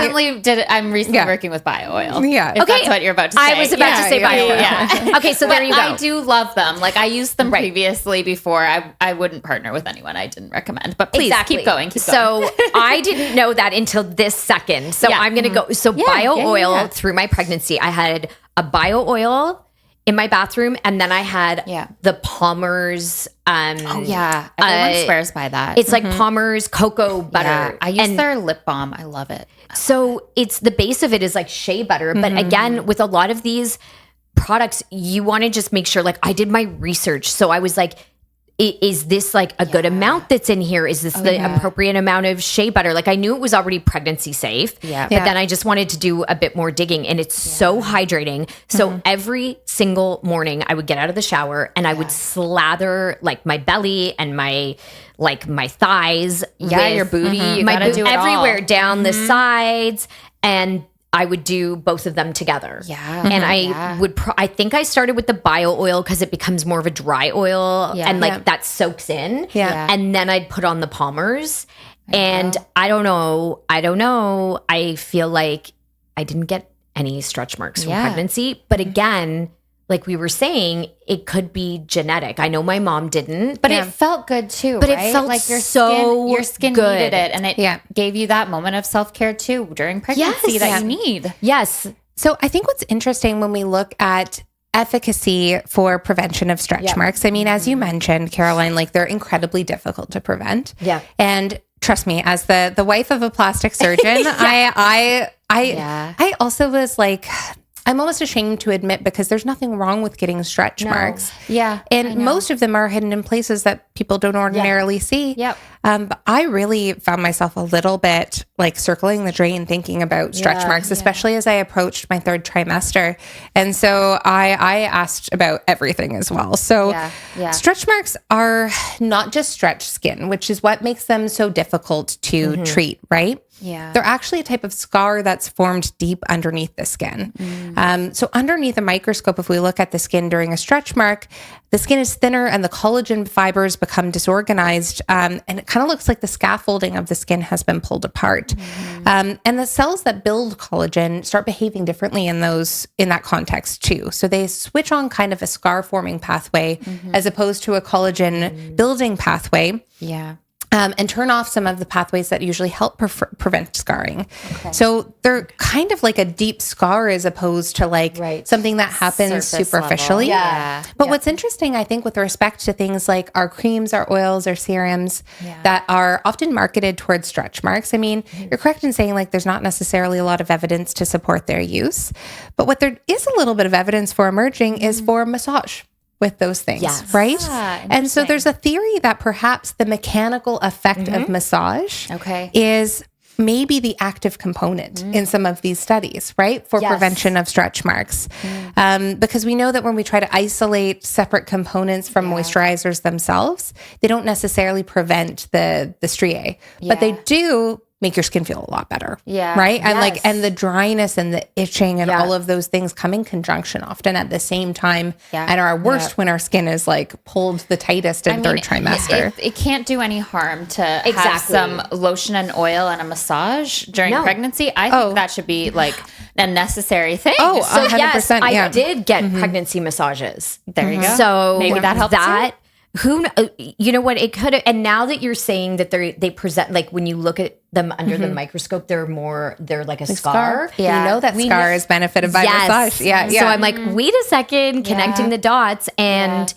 I'm recently working with bio oil. Yeah. If that's what you're about to say. I was about to say bio oil. Yeah. Okay, so there you go. I do love them. Like, I used them previously before. I wouldn't partner with anyone I didn't recommend. But please keep going. So I didn't know that until this second. So I'm going to go. So bio oil through my pregnancy. I had a bio oil in my bathroom, and then I had the Palmer's. Everyone swears by that. It's like Palmer's cocoa butter. Yeah. I use their lip balm. I love it. So it's the base of it is like shea butter, but again, with a lot of these products, you want to just make sure. Like, I did my research, so I was like, is this like a good amount that's in here? Is this the appropriate amount of shea butter? Like, I knew it was already pregnancy safe, but then I just wanted to do a bit more digging, and it's so hydrating. So every single morning I would get out of the shower and I would slather like my belly and my thighs. Your booty. You gotta do it everywhere all. down the sides, and I would do both of them together. Yeah. And I would, I think I started with the bio oil because it becomes more of a dry oil and like that soaks in. Yeah. And then I'd put on the Palmer's. And I don't know. I feel like I didn't get any stretch marks from pregnancy. But again, like we were saying, it could be genetic. I know my mom didn't. But it felt good too, but right? It felt like your skin good. needed it. And it gave you that moment of self-care too during pregnancy that you need. Yes. So I think what's interesting when we look at efficacy for prevention of stretch marks, I mean, as you mentioned, Caroline, like they're incredibly difficult to prevent. Yeah. And trust me, as the wife of a plastic surgeon, I also was like, I'm almost ashamed to admit, because there's nothing wrong with getting stretch marks. Yeah. And most of them are hidden in places that people don't ordinarily see. Yep. But I really found myself a little bit like circling the drain thinking about stretch marks, especially as I approached my 3rd trimester. And so I asked about everything as well. So stretch marks are not just stretch skin, which is what makes them so difficult to treat, right? Yeah. They're actually a type of scar that's formed deep underneath the skin. So underneath a microscope, if we look at the skin during a stretch mark, the skin is thinner and the collagen fibers become disorganized. And it kind of looks like the scaffolding of the skin has been pulled apart. And the cells that build collagen start behaving differently in that context too. So they switch on kind of a scar forming pathway as opposed to a collagen building pathway. Yeah. And turn off some of the pathways that usually help prevent scarring. Okay. So they're kind of like a deep scar as opposed to like something that happens superficially. But what's interesting, I think, with respect to things like our creams, our oils, our serums that are often marketed towards stretch marks, I mean, you're correct in saying like there's not necessarily a lot of evidence to support their use. But what there is a little bit of evidence for emerging is for massage with those things, right? And so there's a theory that perhaps the mechanical effect of massage is maybe the active component in some of these studies, right? For prevention of stretch marks. Because we know that when we try to isolate separate components from moisturizers themselves, they don't necessarily prevent the striae, but they do make your skin feel a lot better. Yeah. Right. And Yes. and the dryness and the itching and all of those things come in conjunction often at the same time and are worst when our skin is like pulled the tightest in third trimester. It can't do any harm to have some lotion and oil and a massage during pregnancy. I think that should be like a necessary thing. Oh, so 100%. yes, I did get pregnancy massages. There you go. So maybe that helps too. Who, you know what, it could have, and now that you're saying that they present, like when you look at them under the microscope, they're like a scar. Yeah. We know that scar is benefited by massage. Yeah. So I'm like, wait a second, connecting the dots. And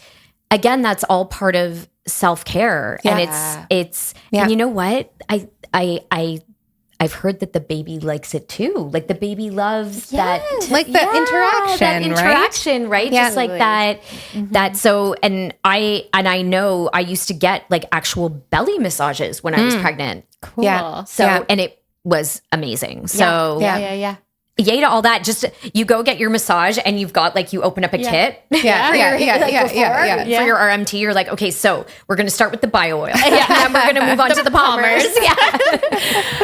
again, that's all part of self-care. And it's, and you know what? I've heard that the baby likes it too. Like the baby loves that, like the interaction, right? Yeah, just like that. That so, and I know I used to get like actual belly massages when I was pregnant. Cool. Yeah. So, and it was amazing. So yay to all that. Just you go get your massage and you've got like, you open up a kit. For your RMT. You're like, okay, so we're going to start with the bio oil. And then we're going to move on to the Palmers.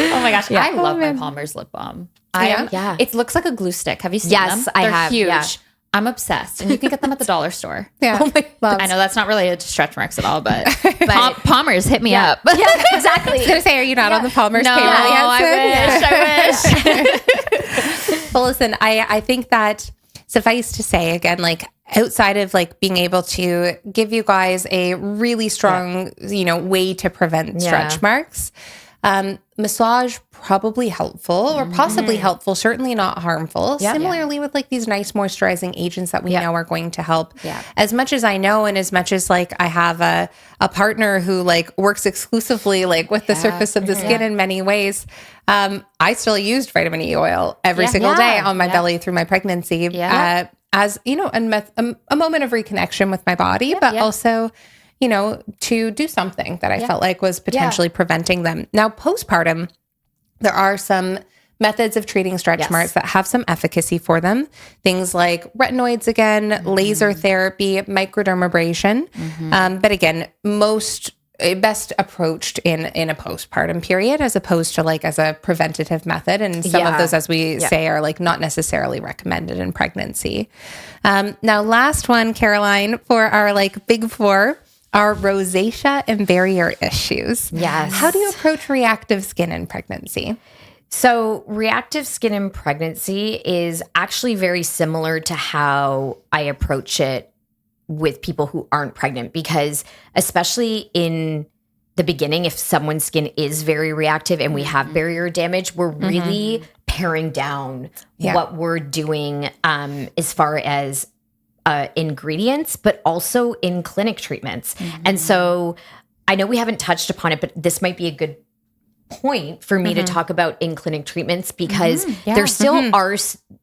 Oh my gosh. I love my Palmers lip balm. It looks like a glue stick. Have you seen them? Yes, I have. Huge. Yeah. I'm obsessed. And you can get them at the dollar store. Yeah. Oh I know that's not really a stretch marks at all, but Palmers, hit me up. Yeah, exactly. I was going to say, are you not on the Palmers payroll yet? I wish. Well, listen, I think that suffice to say, again, like outside of like being able to give you guys a really strong, way to prevent stretch marks, massage probably helpful or possibly helpful, certainly not harmful. Similarly with like these nice moisturizing agents that we know are going to help. As much as I know, and as much as like I have a partner who like works exclusively like with the surface of the skin in many ways, I still used vitamin E oil every single day on my belly through my pregnancy as, a moment of reconnection with my body, but also to do something that I felt like was potentially preventing them. Now, postpartum, there are some methods of treating stretch marks that have some efficacy for them. Things like retinoids again, laser therapy, microdermabrasion. But again, best approached in a postpartum period as opposed to like as a preventative method. And some of those, as we say, are like not necessarily recommended in pregnancy. Now, last one, Caroline, for our like big four, are rosacea and barrier issues. Yes. How do you approach reactive skin in pregnancy? So reactive skin in pregnancy is actually very similar to how I approach it with people who aren't pregnant, because especially in the beginning, if someone's skin is very reactive and we have barrier damage, we're really paring down what we're doing as far as ingredients, but also in clinic treatments. And so I know we haven't touched upon it, but this might be a good point for me to talk about in clinic treatments, because there still are,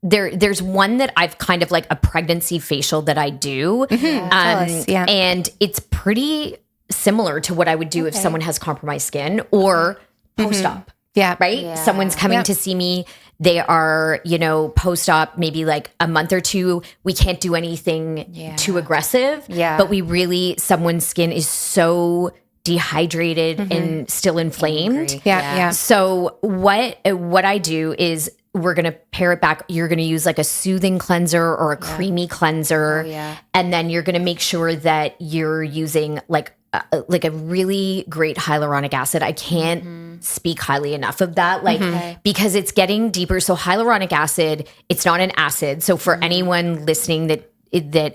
there's one that I've kind of like a pregnancy facial that I do. And it's pretty similar to what I would do if someone has compromised skin or post-op. Right? Someone's coming to see me. They are, post-op, maybe like a month or two. We can't do anything too aggressive. But someone's skin is so dehydrated and still inflamed. So what I do is we're going to pare it back. You're going to use like a soothing cleanser or a creamy cleanser. And then you're going to make sure that you're using like a really great hyaluronic acid. I can't speak highly enough of that, because it's getting deeper. So hyaluronic acid, it's not an acid. So for anyone listening that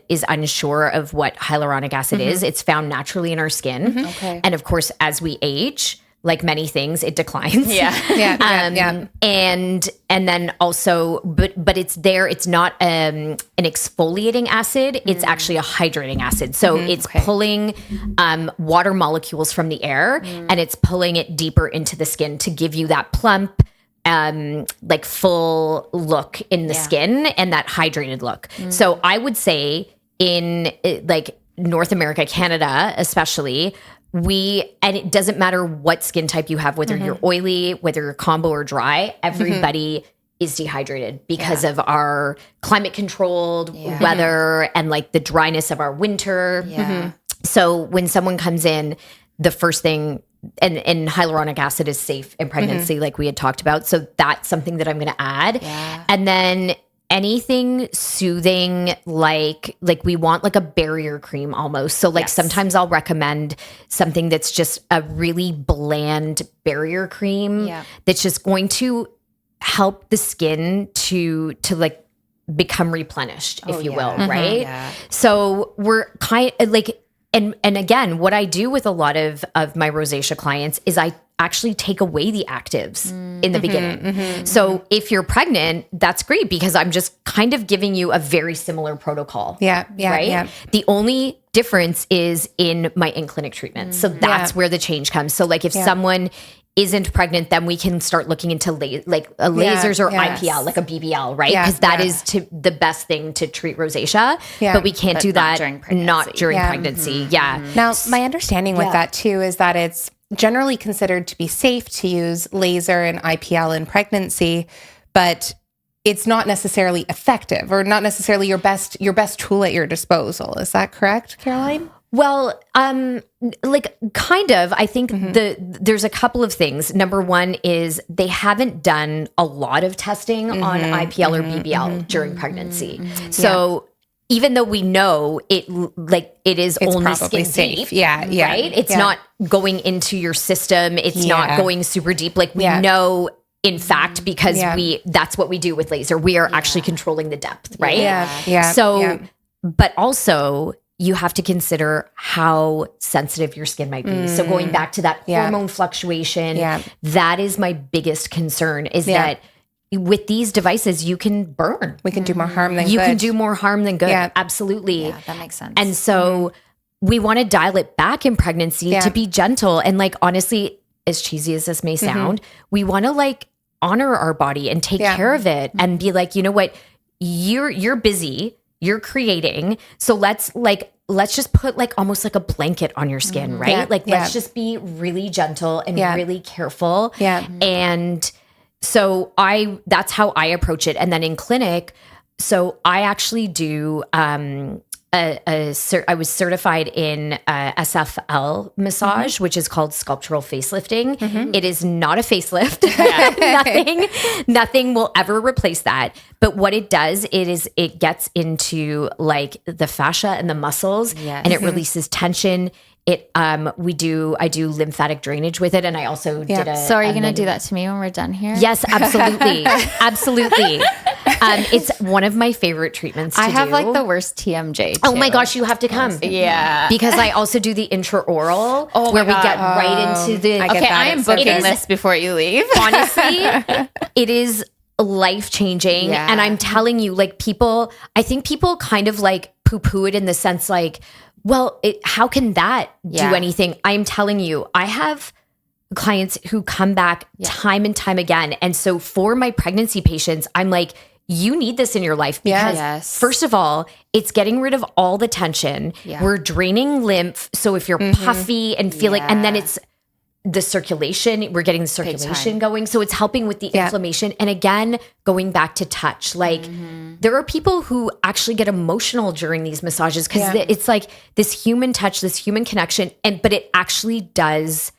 is unsure of what hyaluronic acid is, it's found naturally in our skin. And of course, as we age, like many things, it declines. And then also, but it's there. It's not an exfoliating acid. It's actually a hydrating acid. So it's pulling water molecules from the air and it's pulling it deeper into the skin to give you that plump, like full look in the skin and that hydrated look. So I would say in like North America, Canada, especially, and it doesn't matter what skin type you have, whether you're oily, whether you're combo or dry, everybody is dehydrated because of our climate controlled weather and like the dryness of our winter. So when someone comes in, the first thing and hyaluronic acid is safe in pregnancy, like we had talked about. So that's something that I'm going to add. Yeah. And then anything soothing, like we want like a barrier cream almost. So like sometimes I'll recommend something that's just a really bland barrier cream that's just going to help the skin to like become replenished, if you will, right? Yeah. So we're kind of like, and again, what I do with a lot of my rosacea clients is I actually take away the actives in the beginning. So if you're pregnant, that's great because I'm just kind of giving you a very similar protocol. Right? Yeah. The only difference is in my in-clinic treatment. So that's where the change comes. So like if someone isn't pregnant, then we can start looking into lasers or IPL, like a BBL, right? Because that is the best thing to treat rosacea. But we can't do that not during pregnancy. Now, my understanding with that too is that it's generally considered to be safe to use laser and IPL in pregnancy, but it's not necessarily effective or not necessarily your best tool at your disposal. Is that correct, Caroline? Well, like kind of, I think there's a couple of things. Number one is they haven't done a lot of testing on IPL or BBL during pregnancy. So even though we know it's only skin safe. deep, right? It's not going into your system. It's not going super deep. Like we know, in fact, because that's what we do with laser. We are actually controlling the depth, right? But also, you have to consider how sensitive your skin might be. So going back to that hormone fluctuation, that is my biggest concern is that with these devices, you can burn. We can do more harm than good. You can do more harm than good. Absolutely. Yeah, that makes sense. And so we want to dial it back in pregnancy to be gentle. And like, honestly, as cheesy as this may sound, we want to like honor our body and take care of it and be like, you know what, you're busy. You're creating. So let's just put like almost like a blanket on your skin, right? Let's just be really gentle and really careful. And so that's how I approach it. And then in clinic, so I actually do, I was certified in SFL massage, which is called sculptural facelifting. It is not a facelift. Nothing will ever replace that. But what it does, it gets into like the fascia and the muscles, and it releases tension. I do lymphatic drainage with it, and I also did a. So are you going to do that to me when we're done here? Yes, absolutely, absolutely. It's one of my favorite treatments to do. I have like the worst TMJ too. Oh my gosh, you have to come. Yeah. Because I also do the intraoral where we get right into the... I am booking this before you leave. Honestly, it is life-changing. And I'm telling you, like I think people kind of like poo-poo it in the sense like, well, how can that do anything? I'm telling you, I have clients who come back time and time again. And so for my pregnancy patients, I'm like, you need this in your life because first of all, it's getting rid of all the tension. We're draining lymph. So if you're puffy and feeling, and then it's the circulation, we're getting the circulation going. So it's helping with the inflammation. And again, going back to touch, like there are people who actually get emotional during these massages because it's like this human touch, this human connection, but it actually does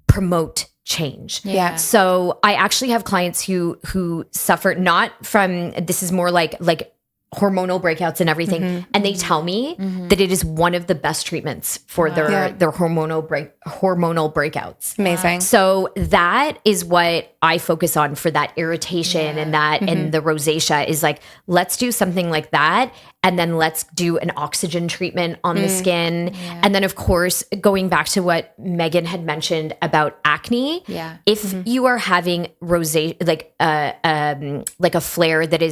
promote change. So I actually have clients who suffer not from, this is more like hormonal breakouts and everything. And they tell me that it is one of the best treatments for their hormonal breakouts. Amazing. So that is what I focus on for that irritation and that and the rosacea is like, let's do something like that. And then let's do an oxygen treatment on the skin. And then of course, going back to what Megan had mentioned about acne, if you are having rosacea, like a flare that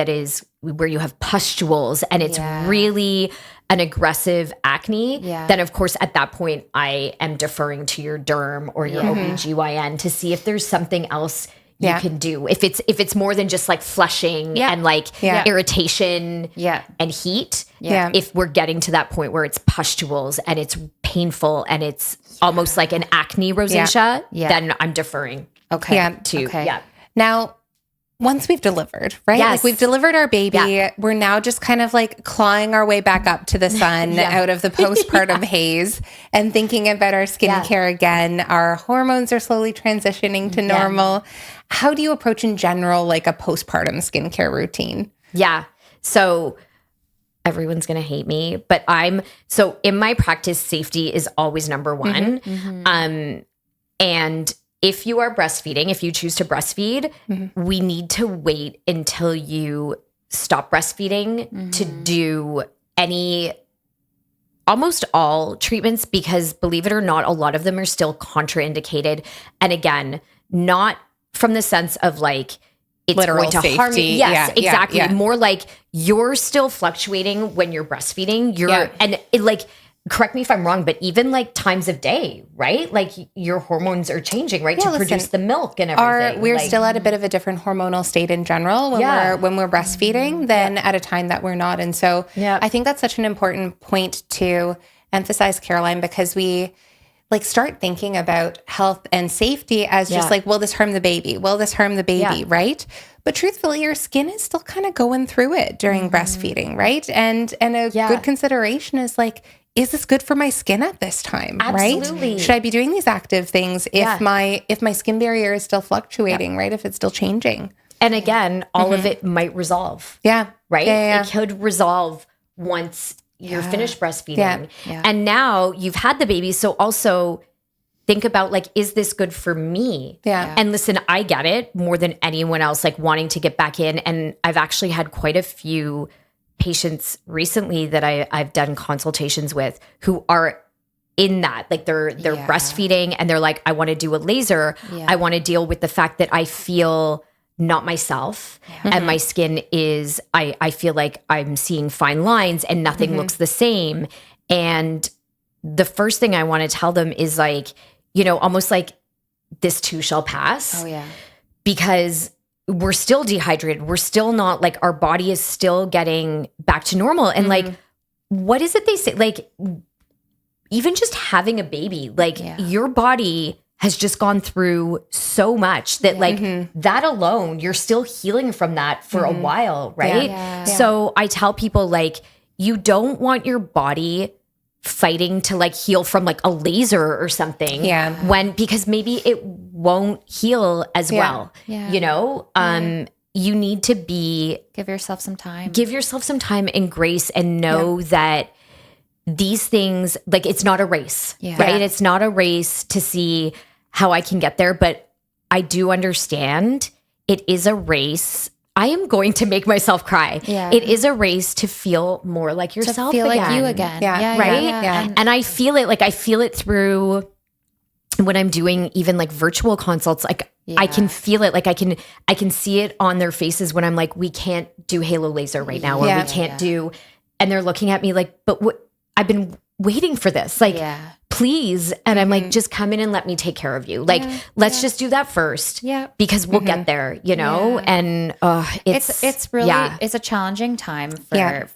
is where you have pustules and it's really an aggressive acne, then of course at that point I am deferring to your derm or your OBGYN to see if there's something else you can do. If it's more than just like flushing and like irritation and heat, if we're getting to that point where it's pustules and it's painful and it's almost like an acne rosacea, then I'm deferring. Okay. To Now, once we've delivered, right? Yes. Like we've delivered our baby. We're now just kind of like clawing our way back up to the sun out of the postpartum haze and thinking about our skincare again. Our hormones are slowly transitioning to normal. How do you approach in general, like a postpartum skincare routine? Yeah. So everyone's going to hate me, but so in my practice, safety is always number one. And if you are breastfeeding, if you choose to breastfeed, we need to wait until you stop breastfeeding to do almost all treatments, because believe it or not, a lot of them are still contraindicated. And again, not from the sense of like, it's literal going to safety. harm you. Yes, exactly. Yeah. More like you're still fluctuating when you're breastfeeding. And it like, correct me if I'm wrong, but even like times of day, right? Like your hormones are changing, right? To produce the milk and everything. We're still at a bit of a different hormonal state in general when we're breastfeeding than at a time that we're not. And so I think that's such an important point to emphasize, Caroline, because we like start thinking about health and safety as just like, will this harm the baby? Will this harm the baby? Right? But truthfully, your skin is still kind of going through it during breastfeeding, right? And a good consideration is like, is this good for my skin at this time? Absolutely. Right? Should I be doing these active things if my skin barrier is still fluctuating, right? If it's still changing. And again, all of it might resolve. Yeah. Right? Yeah. It could resolve once you're finished breastfeeding. And now you've had the baby. So also think about like, is this good for me? Yeah. And listen, I get it more than anyone else, like wanting to get back in. And I've actually had quite a few patients recently that I've done consultations with who are in that, like they're breastfeeding and they're like, I want to do a laser. I want to deal with the fact that I feel not myself and my skin is, I feel like I'm seeing fine lines and nothing looks the same. And the first thing I want to tell them is like, you know, almost like this too shall pass. Because we're still dehydrated. We're still not like, our body is still getting back to normal. And like, what is it they say? Like, even just having a baby, like your body has just gone through so much that like that alone, you're still healing from that for a while, right? So I tell people like, you don't want your body fighting to like heal from like a laser or something because maybe it won't heal as well, you know? You need to give yourself some time and grace and know that these things, like it's not a race, right? It's not a race to see how I can get there, but I do understand it is a race. I am going to make myself cry. It is a race to feel more like yourself, to feel again. like you again. Right? And I feel it, like I feel it through when I'm doing even like virtual consults, like I can feel it, like I can see it on their faces when I'm like, we can't do halo laser right now, or we can't do, and they're looking at me like, but what, I've been waiting for this, like, please. And I'm like, just come in and let me take care of you. Like, let's just do that first. Because we'll get there, you know? And it's really, it's a challenging time for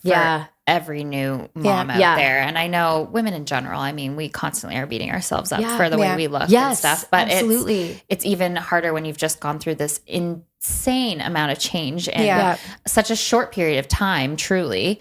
every new mom out there. And I know women in general, I mean, we constantly are beating ourselves up for the way we look and stuff, but it's even harder when you've just gone through this insane amount of change in such a short period of time, truly.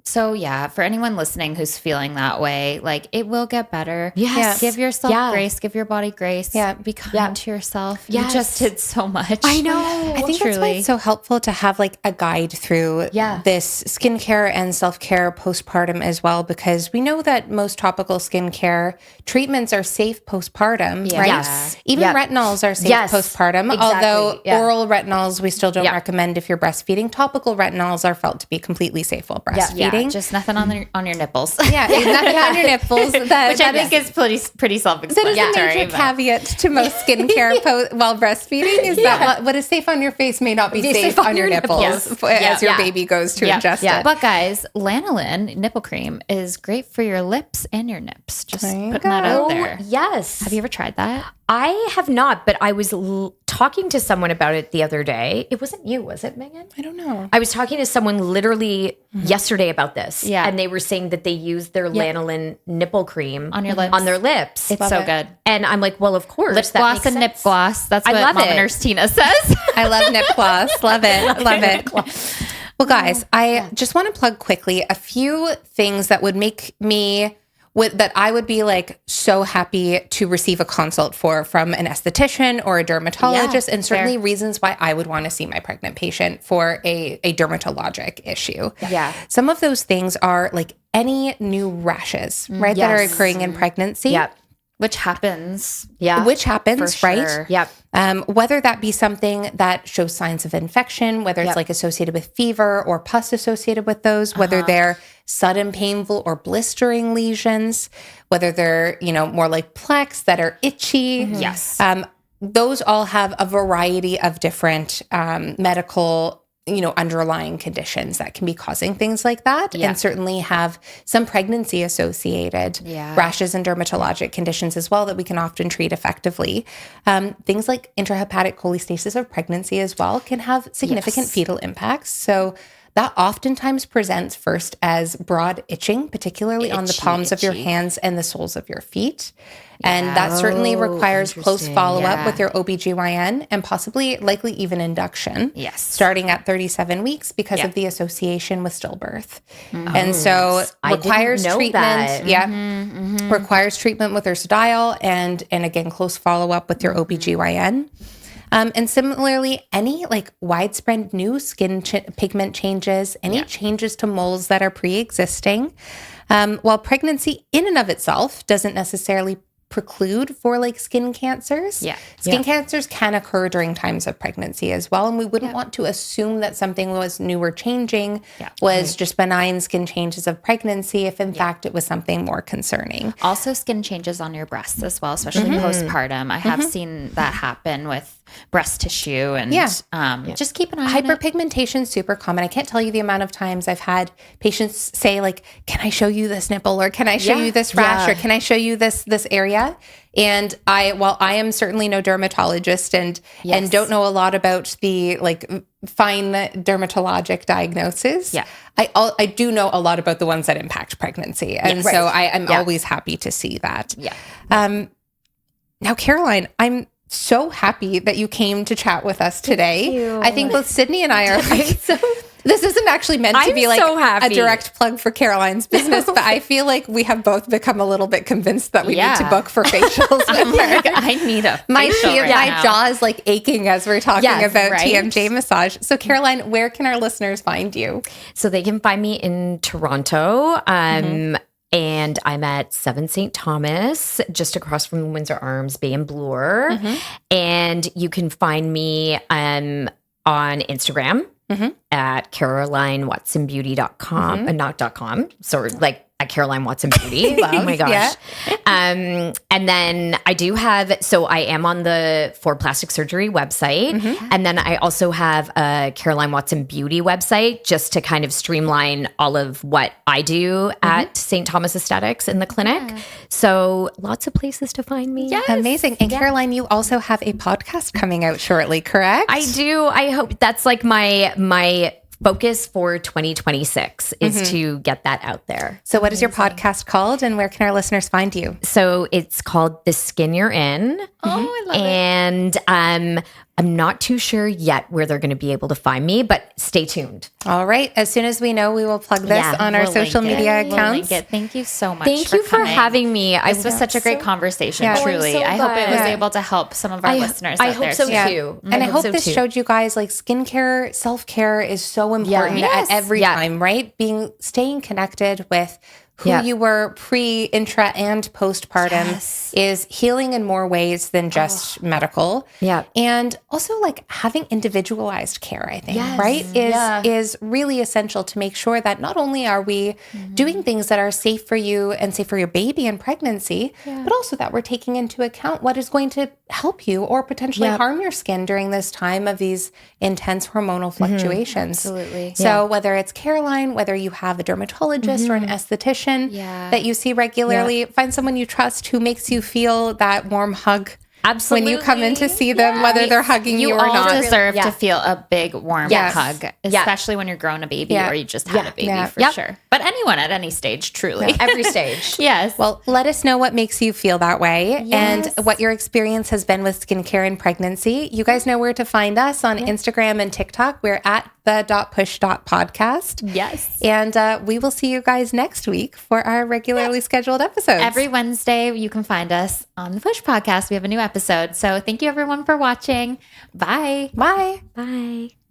So for anyone listening who's feeling that way, like it will get better. Give yourself grace, give your body grace. Be kind to yourself. You just did so much. I know. I think that's why it's so helpful to have like a guide through this skincare and self-care postpartum as well, because we know that most topical skincare treatments are safe postpartum, right? Even retinols are safe postpartum, although oral retinols we still don't recommend if you're breastfeeding. Topical retinols are felt to be completely safe while breastfeeding. Just nothing on your nipples. Nothing on your nipples. Which I think is pretty self-explanatory. That is a major caveat to most skincare while breastfeeding is that what is safe on your face may not be safe on your nipples as your baby goes to ingest it. But guys, lanolin nipple cream is great for your lips and your nips. Just putting that out there. Yes. Have you ever tried that? I have not, but I was talking to someone about it the other day. It wasn't you, was it, Megan? I don't know. I was talking to someone literally yesterday about this. Yeah. And they were saying that they use their lanolin nipple cream On your lips. On their lips. It's so good. And I'm like, well, of course. Lip gloss and nip gloss. That's what love Mama it. Nurse Tina says. I love nip gloss. Love it. Love it. Well, guys, I just want to plug quickly a few things that would make me that I would be like so happy to receive a consult from an esthetician or a dermatologist, and certainly reasons why I would want to see my pregnant patient for a dermatologic issue. Yeah. Some of those things are like any new rashes, right, that are occurring in pregnancy. Yep. Which happens. Yeah. Which happens, For right? sure. Yep. Whether that be something that shows signs of infection, whether it's like associated with fever or pus associated with those, whether they're sudden painful or blistering lesions, whether they're, more like plaques that are itchy. Yes. Those all have a variety of different medical underlying conditions that can be causing things like that, and certainly have some pregnancy associated rashes and dermatologic conditions as well that we can often treat effectively. Things like intrahepatic cholestasis of pregnancy as well can have significant fetal impacts. So that oftentimes presents first as broad itching, particularly on the palms of your hands and the soles of your feet. And that certainly requires close follow-up with your OBGYN and likely even induction. Yes. Starting at 37 weeks because of the association with stillbirth. And so requires treatment. Requires treatment with ursodiol and again, close follow-up with your OBGYN. And similarly, any like widespread new skin pigment changes, any changes to moles that are pre-existing, while pregnancy in and of itself doesn't necessarily preclude for like skin cancers. Skin cancers can occur during times of pregnancy as well. And we wouldn't want to assume that something was new or changing, was just benign skin changes of pregnancy if in fact it was something more concerning. Also skin changes on your breasts as well, especially postpartum. I have seen that happen with breast tissue and just keep an eye on it. Hyperpigmentation is super common. I can't tell you the amount of times I've had patients say like, can I show you this nipple, or can I show you this rash, or can I show you this area? And while I am certainly no dermatologist and don't know a lot about the like fine dermatologic diagnosis, I do know a lot about the ones that impact pregnancy. And so I'm always happy to see that. Now, Caroline, I'm so happy that you came to chat with us today. I think both Sydney and I are like, this isn't actually meant to be like a direct plug for Caroline's business, but I feel like we have both become a little bit convinced that we need to book for facials with her. I need a my facial my jaw is like aching as we're talking about TMJ massage. So Caroline, where can our listeners find you? So they can find me in Toronto. And I'm at 7 St. Thomas, just across from Windsor Arms, Bay and Bloor. And you can find me on Instagram at CarolineWatsonBeauty.com, not .com. So like at Caroline Watson Beauty. Oh my gosh. And then I do have, so I am on the For Plastic Surgery website. And then I also have a Caroline Watson Beauty website just to kind of streamline all of what I do at St. Thomas Aesthetics in the clinic. So lots of places to find me. Amazing. And Caroline, you also have a podcast coming out shortly, correct? I do. I hope that's like my focus for 2026 is to get that out there. So what is your podcast called, and where can our listeners find you? So it's called The Skin You're In. Oh, I love it. And I'm not too sure yet where they're going to be able to find me, but stay tuned. All right. As soon as we know, we will plug this on our social media accounts. Thank you so much. Thank you for having me. This was such a great conversation, truly. I hope it was able to help some of our listeners out there. I hope so too. And I hope this showed you guys like skincare, self-care is so important at every time, right? Staying connected with who you were pre, intra, and postpartum is healing in more ways than just medical. And also like having individualized care, I think, right? Is really essential to make sure that not only are we doing things that are safe for you and safe for your baby in pregnancy, but also that we're taking into account what is going to help you or potentially harm your skin during this time of these intense hormonal fluctuations. Absolutely. So whether it's Caroline, whether you have a dermatologist or an esthetician that you see regularly, find someone you trust who makes you feel that warm hug Absolutely. when you come in to see them, whether they're hugging you or all not. deserve to feel a big warm hug, especially when you're growing a baby or you just had a baby for sure. But anyone at any stage, truly. Every stage. Yes. Well, let us know what makes you feel that way and what your experience has been with skincare and pregnancy. You guys know where to find us on Instagram and TikTok. We're at the.push.podcast. Yes. And we will see you guys next week for our regularly scheduled episodes. Every Wednesday, you can find us on the Push Podcast. We have a new episode. So thank you everyone for watching. Bye. Bye. Bye.